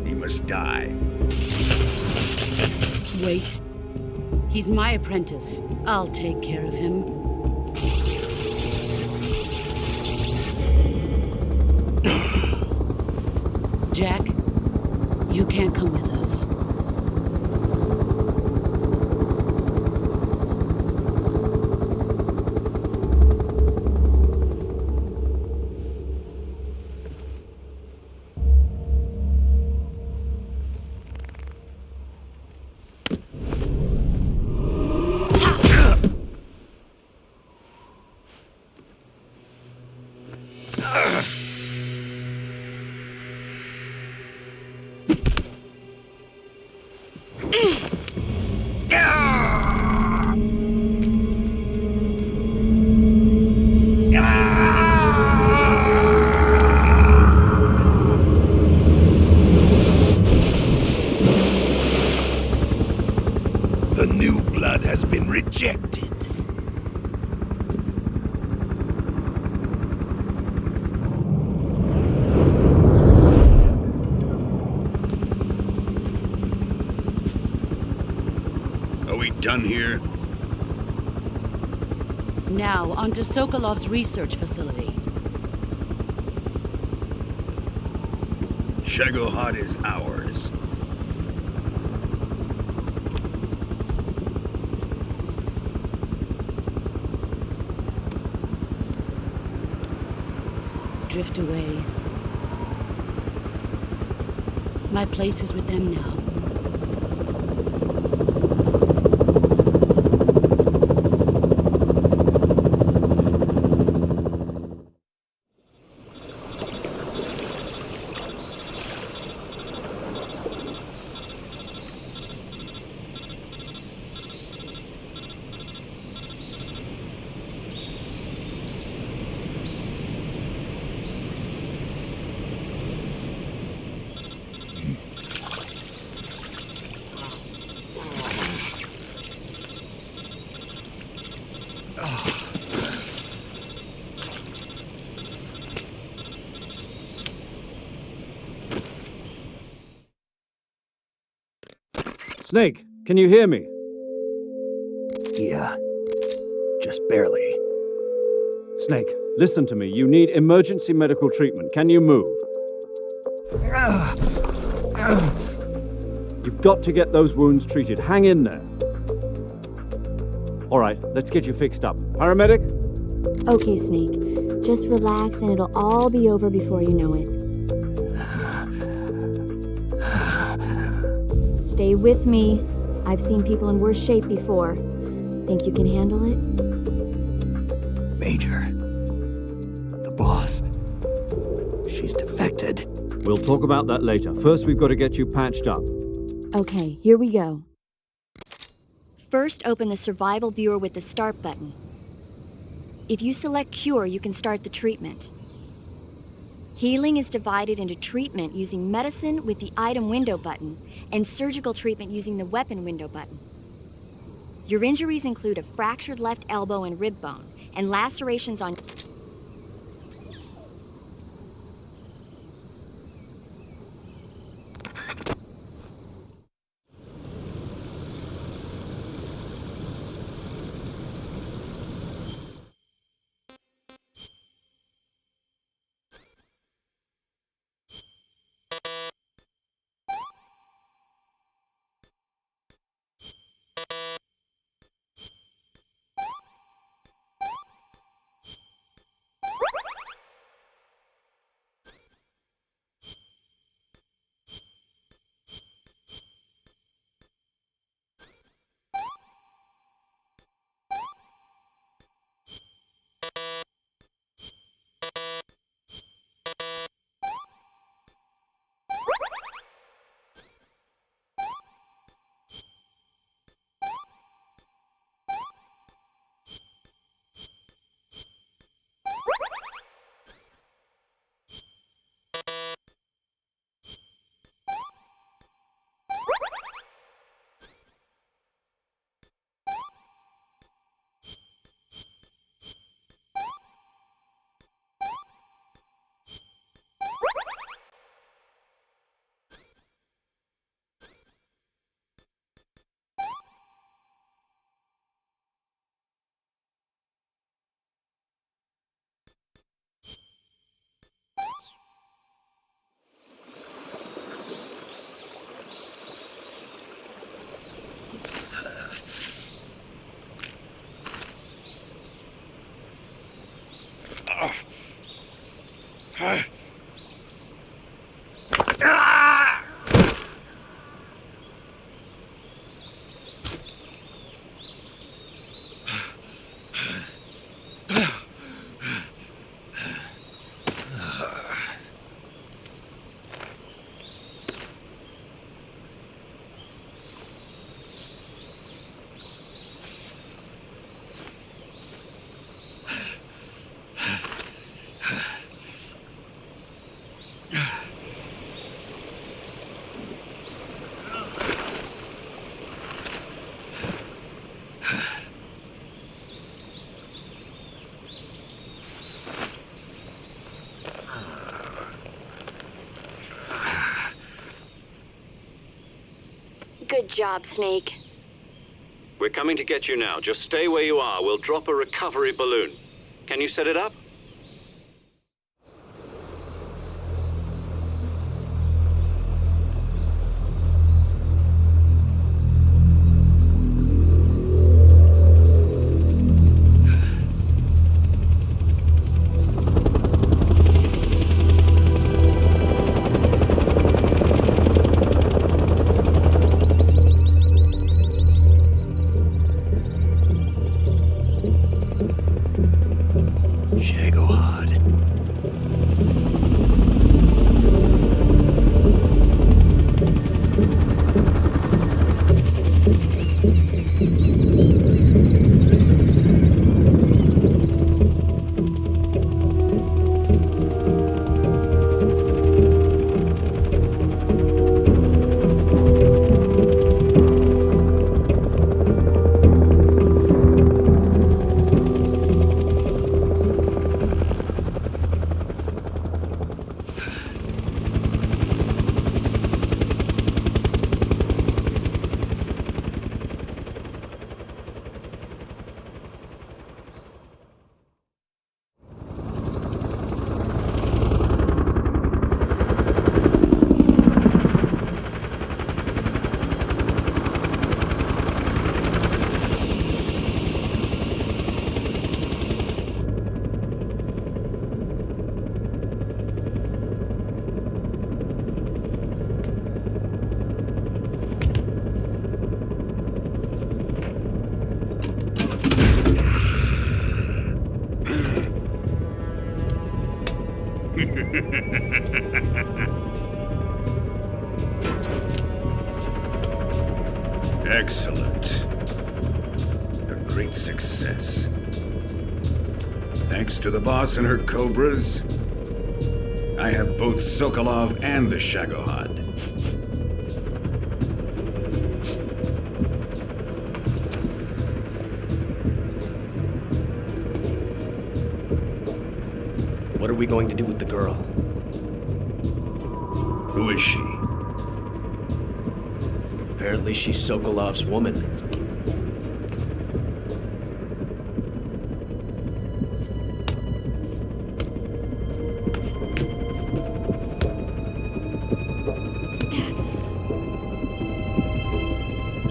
He must die. Wait. He's my apprentice. I'll take care of him. Jack, you can't come with us. The new blood has been rejected. Are we done here? Now, onto Sokolov's research facility. Shagohod is ours. Drift away. My place is with them now. Snake, can you hear me? Yeah, just barely. Snake, listen to me. You need emergency medical treatment. Can you move? You've got to get those wounds treated. Hang in there. All right, let's get you fixed up. Paramedic? Okay, Snake. Just relax and it'll all be over before you know it. Stay with me. I've seen people in worse shape before. Think you can handle it? Major. The boss. She's defected. We'll talk about that later. First, we've got to get you patched up. Okay, here we go. First, open the survival viewer with the start button. If you select cure, you can start the treatment. Healing is divided into treatment using medicine with the item window button and surgical treatment using the weapon window button. Your injuries include a fractured left elbow and rib bone and lacerations on... Good job, Snake. We're coming to get you now. Just stay where you are. We'll drop a recovery balloon. Can you set it up? Shit. Excellent. A great success. Thanks to the boss and her cobras, I have both Sokolov and the Shagohod. What are we going to do with the girl? Who is she? Apparently she's Sokolov's woman.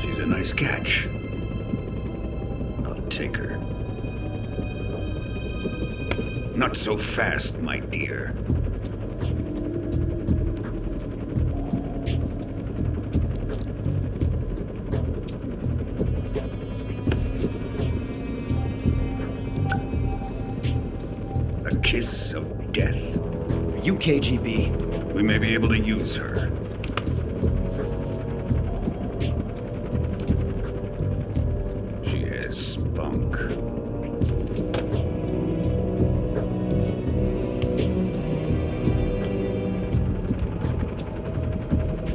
She's a nice catch. I'll take her. Not so fast, my dear. A kiss of death. Are you KGB? We may be able to use her. She has spunk.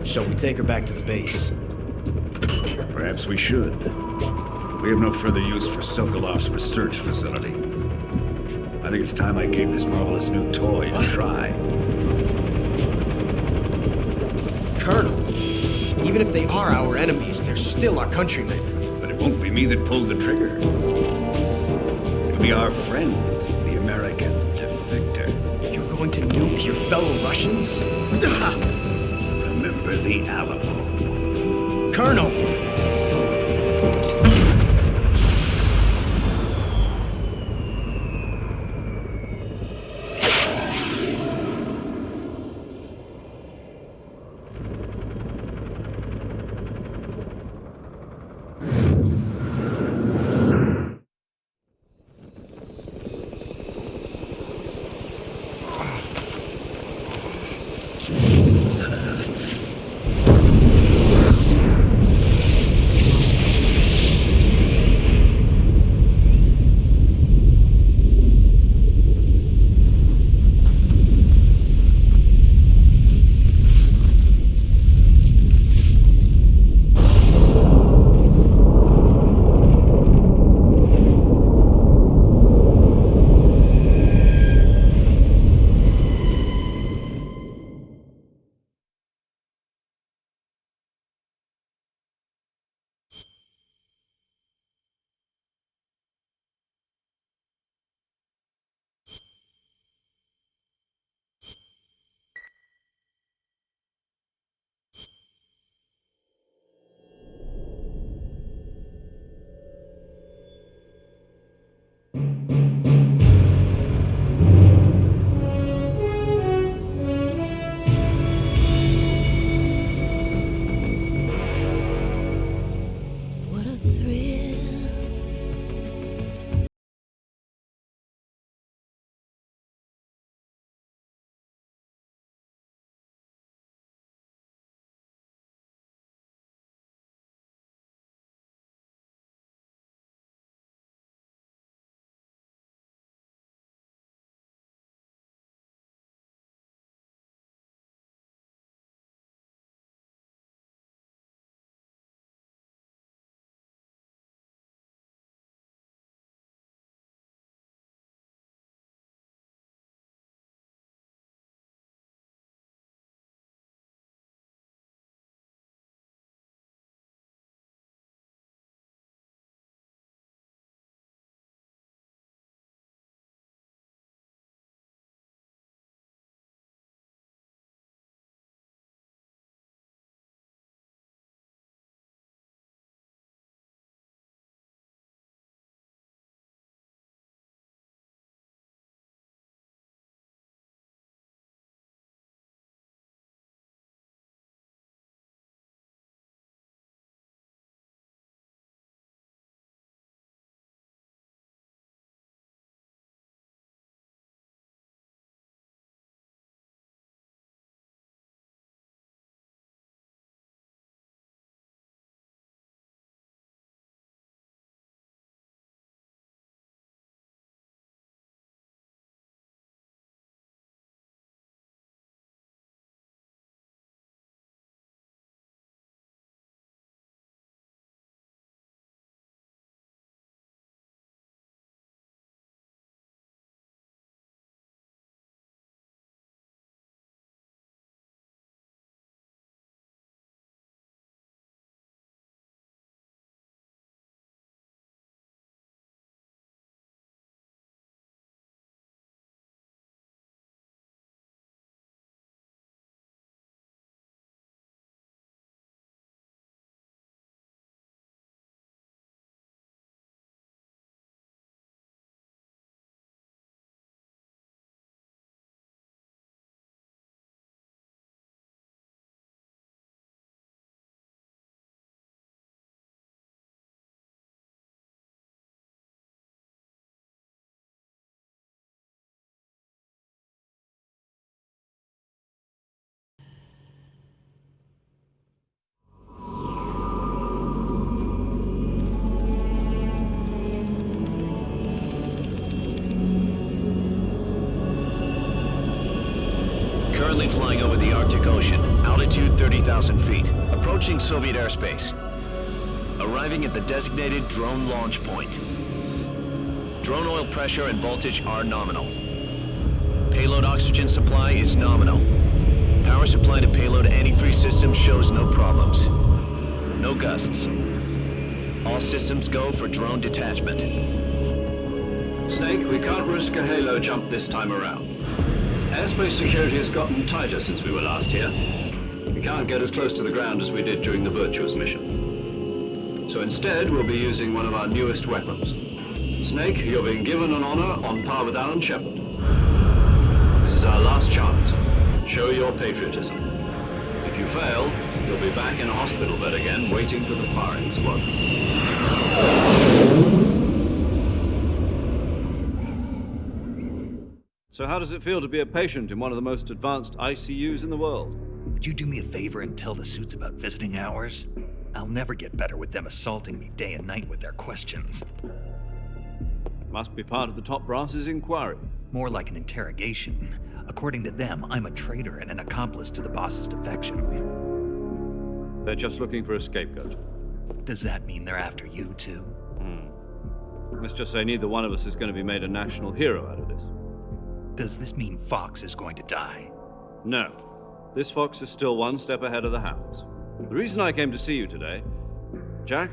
Shall we take her back to the base? Perhaps we should. We have no further use for Sokolov's research facility. I think it's time I gave this marvelous new toy a try. Colonel, even if they are our enemies, they're still our countrymen. But it won't be me that pulled the trigger. It'll be our friend, the American defector. You're going to nuke your fellow Russians? Remember the Alamo. Colonel! currently flying over the Arctic Ocean, altitude 30,000 feet, approaching Soviet airspace. Arriving at the designated drone launch point. Drone oil pressure and voltage are nominal. Payload oxygen supply is nominal. Power supply to payload any three systems shows no problems. No gusts. All systems go for drone detachment. Snake, we can't risk a halo jump this time around. Airspace security has gotten tighter since we were last here. We can't get as close to the ground as we did during the Virtuous mission. So instead, we'll be using one of our newest weapons. Snake, you're being given an honor on par with Alan Shepard. This is our last chance. Show your patriotism. If you fail, you'll be back in a hospital bed again, waiting for the firing squad. So how does it feel to be a patient in one of the most advanced ICUs in the world? Would you do me a favor and tell the suits about visiting hours? I'll never get better with them assaulting me day and night with their questions. Must be part of the top brass's inquiry. More like an interrogation. According to them, I'm a traitor and an accomplice to the boss's defection. They're just looking for a scapegoat. Does that mean they're after you, too? Let's just say neither one of us is going to be made a national hero out of this. Does this mean Fox is going to die? No. This Fox is still one step ahead of the hounds. The reason I came to see you today, Jack,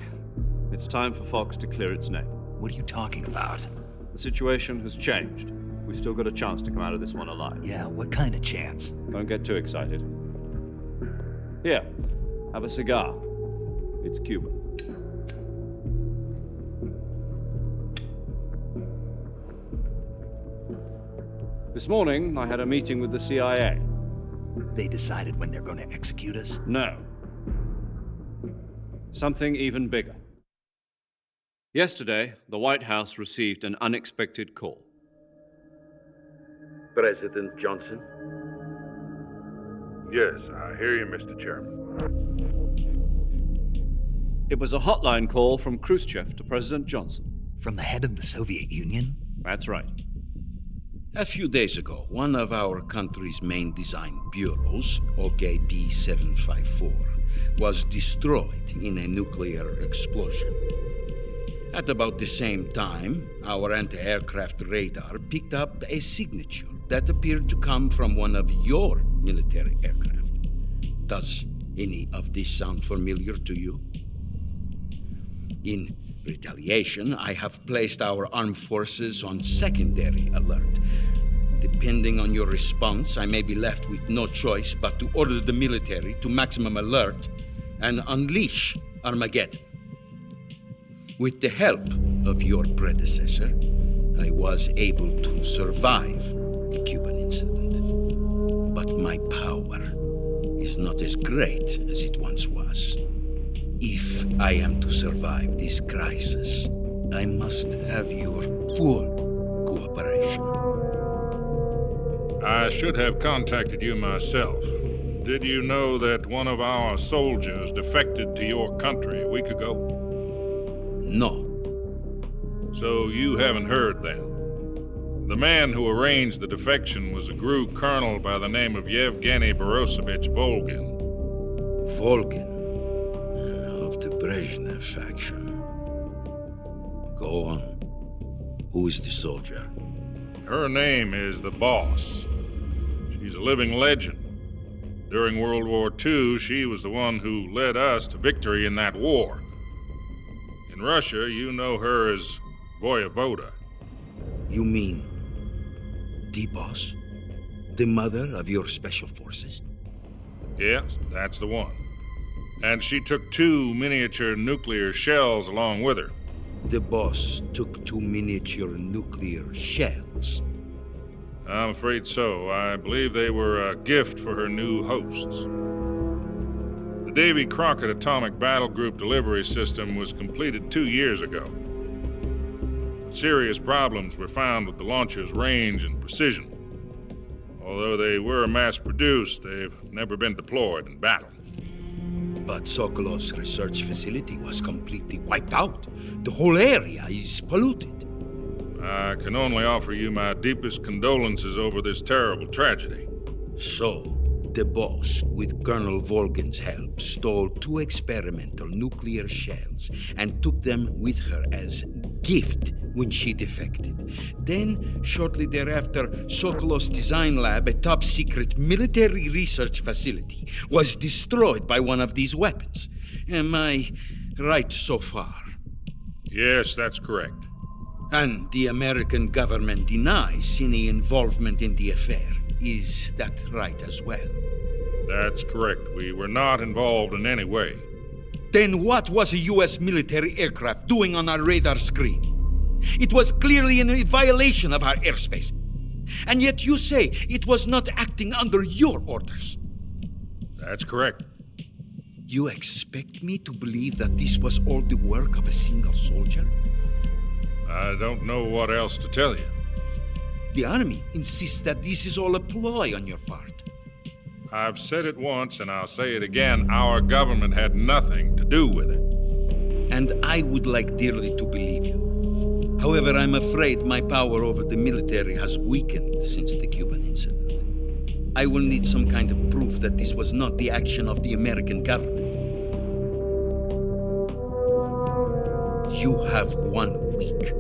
it's time for Fox to clear its name. What are you talking about? The situation has changed. We've still got a chance to come out of this one alive. Yeah, what kind of chance? Don't get too excited. Here, have a cigar. It's Cuban. This morning, I had a meeting with the CIA. They decided when they're going to execute us? No. Something even bigger. Yesterday, the White House received an unexpected call. President Johnson? Yes, I hear you, Mr. Chairman. It was a hotline call from Khrushchev to President Johnson. From the head of the Soviet Union? That's right. A few days ago, one of our country's main design bureaus, OKB 754, was destroyed in a nuclear explosion. At about the same time, our anti-aircraft radar picked up a signature that appeared to come from one of your military aircraft. Does any of this sound familiar to you? In retaliation, I have placed our armed forces on secondary alert. Depending on your response, I may be left with no choice but to order the military to maximum alert and unleash Armageddon. With the help of your predecessor, I was able to survive the Cuban incident. But my power is not as great as it once was. If I am to survive this crisis, I must have your full cooperation. I should have contacted you myself. Did you know that one of our soldiers defected to your country a week ago? No. So you haven't heard then. The man who arranged the defection was a GRU colonel by the name of Yevgeny Borosovich Volgin. Volgin? Of the Brezhnev faction. Go on. Who is the soldier? Her name is the Boss. She's a living legend. During World War II, she was the one who led us to victory in that war. In Russia, you know her as Voyevoda. You mean the Boss? The mother of your special forces? Yes, that's the one. And she took 2 miniature nuclear shells along with her. The Boss took 2 miniature nuclear shells? I'm afraid so. I believe they were a gift for her new hosts. The Davy Crockett Atomic Battle Group delivery system was completed 2 years ago. Serious problems were found with the launcher's range and precision. Although they were mass-produced, they've never been deployed in battle. But Sokolov's research facility was completely wiped out. The whole area is polluted. I can only offer you my deepest condolences over this terrible tragedy. So, The boss, with Colonel Volgin's help, stole 2 experimental nuclear shells and took them with her as gift when she defected. Then, shortly thereafter, Sokolov's design lab, a top-secret military research facility, was destroyed by one of these weapons. Am I right so far? Yes, that's correct. And the American government denies any involvement in the affair. Is that right as well? That's correct. We were not involved in any way. Then what was a U.S. military aircraft doing on our radar screen? It was clearly in violation of our airspace. And yet you say it was not acting under your orders. That's correct. You expect me to believe that this was all the work of a single soldier? I don't know what else to tell you. The Army insists that this is all a ploy on your part. I've said it once and I'll say it again. Our government had nothing to do with it. And I would like dearly to believe you. However, I'm afraid my power over the military has weakened since the Cuban incident. I will need some kind of proof that this was not the action of the American government. You have 1 week.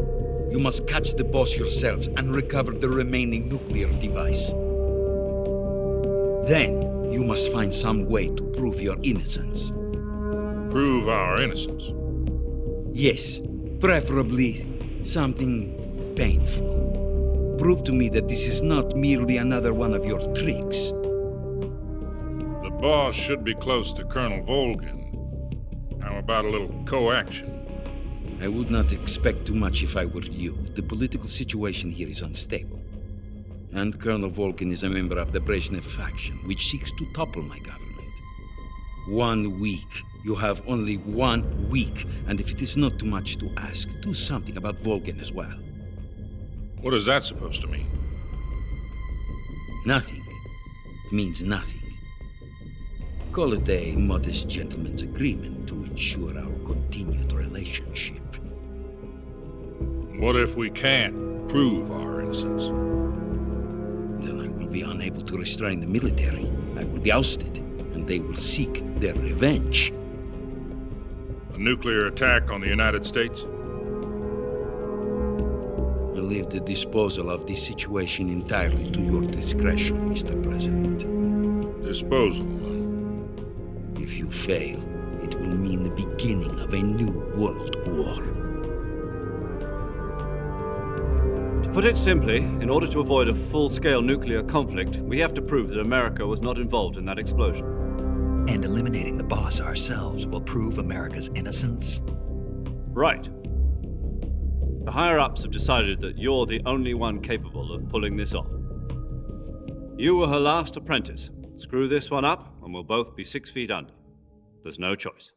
You must catch the boss yourselves and recover the remaining nuclear device. Then, you must find some way to prove your innocence. Prove our innocence? Yes, preferably something painful. Prove to me that this is not merely another one of your tricks. The boss should be close to Colonel Volgin. How about a little coaction? I would not expect too much if I were you. The political situation here is unstable. And Colonel Volgin is a member of the Brezhnev faction, which seeks to topple my government. 1 week. You have only 1 week. And if it is not too much to ask, do something about Volgin as well. What is that supposed to mean? Nothing. It means nothing. Call it a modest gentleman's agreement to ensure our continued relationship. What if we can't prove our innocence? Then I will be unable to restrain the military. I will be ousted, and they will seek their revenge. A nuclear attack on the United States? I leave the disposal of this situation entirely to your discretion, Mr. President. Disposal? If you fail, it will mean the beginning of a new world war. To put it simply, in order to avoid a full-scale nuclear conflict, we have to prove that America was not involved in that explosion. And eliminating the boss ourselves will prove America's innocence? Right. The higher-ups have decided that you're the only one capable of pulling this off. You were her last apprentice. Screw this one up, and we'll both be 6 feet under. There's no choice.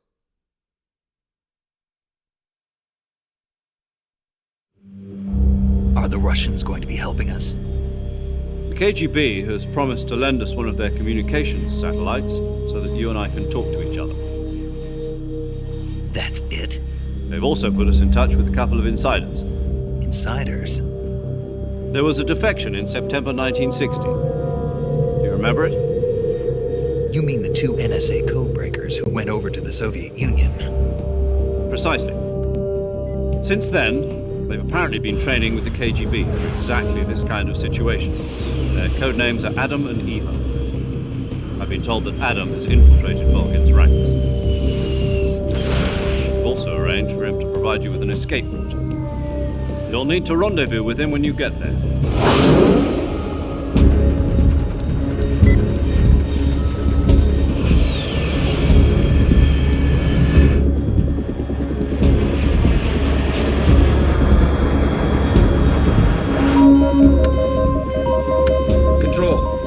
Are the Russians going to be helping us? The KGB has promised to lend us one of their communications satellites so that you and I can talk to each other. That's it? They've also put us in touch with a couple of insiders. Insiders? There was a defection in September 1960. Do you remember it? You mean the 2 NSA codebreakers who went over to the Soviet Union? Precisely. Since then, they've apparently been training with the KGB for exactly this kind of situation. Their code names are Adam and Eva. I've been told that Adam has infiltrated Volgin's ranks. We've also arranged for him to provide you with an escape route. You'll need to rendezvous with him when you get there.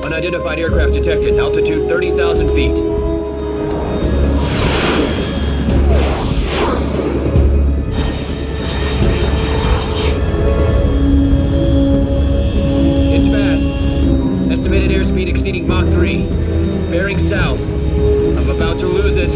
Unidentified aircraft detected. Altitude 30,000 feet. It's fast. Estimated airspeed exceeding Mach 3. Bearing south. I'm about to lose it.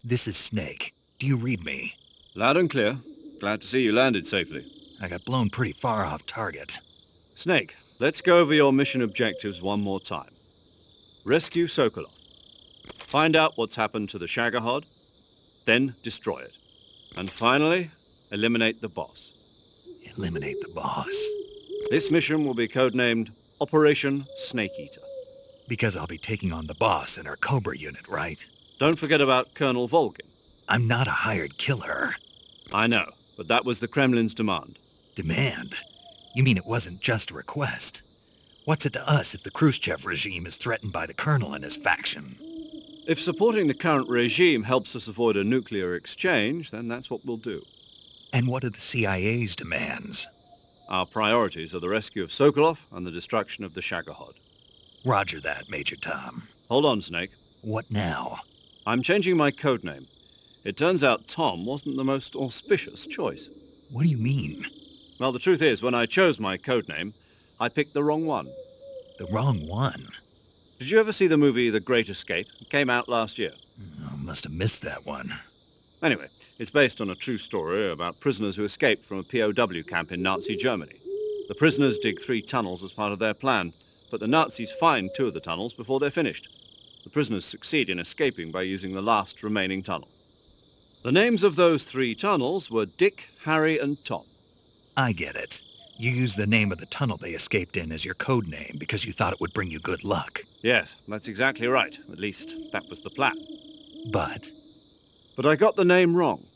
This is Snake. Do you read me? Loud and clear. Glad to see you landed safely. I got blown pretty far off target. Snake, let's go over your mission objectives one more time. Rescue Sokolov. Find out what's happened to the Shagohod, then destroy it. And finally, eliminate the boss. Eliminate the boss? This mission will be codenamed Operation Snake Eater. Because I'll be taking on the boss in our Cobra unit, right? Don't forget about Colonel Volgin. I'm not a hired killer. I know, but that was the Kremlin's demand. Demand? You mean it wasn't just a request? What's it to us if the Khrushchev regime is threatened by the Colonel and his faction? If supporting the current regime helps us avoid a nuclear exchange, then that's what we'll do. And what are the CIA's demands? Our priorities are the rescue of Sokolov and the destruction of the Shagohod. Roger that, Major Tom. Hold on, Snake. What now? I'm changing my codename. It turns out Tom wasn't the most auspicious choice. What do you mean? Well, the truth is, when I chose my codename, I picked the wrong one. The wrong one? Did you ever see the movie The Great Escape? It came out last year. I must have missed that one. Anyway, it's based on a true story about prisoners who escaped from a POW camp in Nazi Germany. The prisoners dig 3 tunnels as part of their plan, but the Nazis find 2 of the tunnels before they're finished. The prisoners succeed in escaping by using the last remaining tunnel. The names of those 3 tunnels were Dick, Harry, and Tom. I get it. You used the name of the tunnel they escaped in as your code name because you thought it would bring you good luck. Yes, that's exactly right. At least, that was the plan. But I got the name wrong.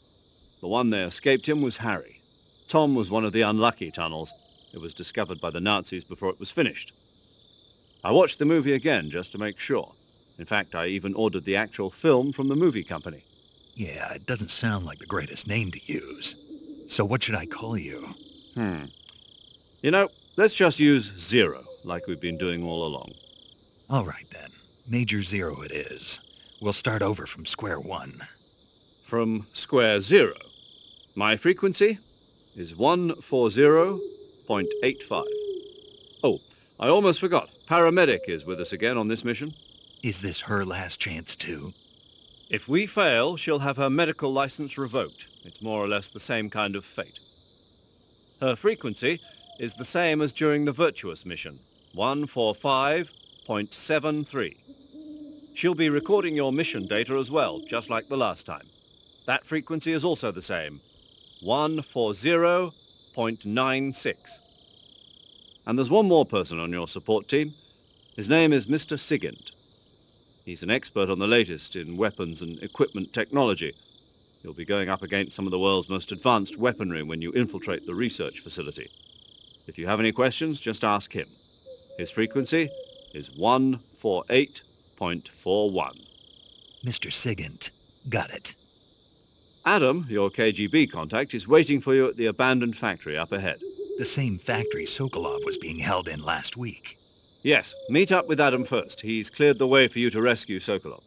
The one they escaped in was Harry. Tom was one of the unlucky tunnels. It was discovered by the Nazis before it was finished. I watched the movie again just to make sure. In fact, I even ordered the actual film from the movie company. Yeah, it doesn't sound like the greatest name to use. So what should I call you? You know, let's just use Zero, like we've been doing all along. All right, then. Major Zero it is. We'll start over from square one. From square zero. My frequency is 140.85. Oh, I almost forgot. Paramedic is with us again on this mission. Is this her last chance, too? If we fail, she'll have her medical license revoked. It's more or less the same kind of fate. Her frequency is the same as during the Virtuous mission, 145.73. She'll be recording your mission data as well, just like the last time. That frequency is also the same, 140.96. And there's one more person on your support team. His name is Mr. Sigint. He's an expert on the latest in weapons and equipment technology. You'll be going up against some of the world's most advanced weaponry when you infiltrate the research facility. If you have any questions, just ask him. His frequency is 148.41. Mr. Sigint. Got it. Adam, your KGB contact, is waiting for you at the abandoned factory up ahead. The same factory Sokolov was being held in last week. Yes, meet up with Adam first. He's cleared the way for you to rescue Sokolov.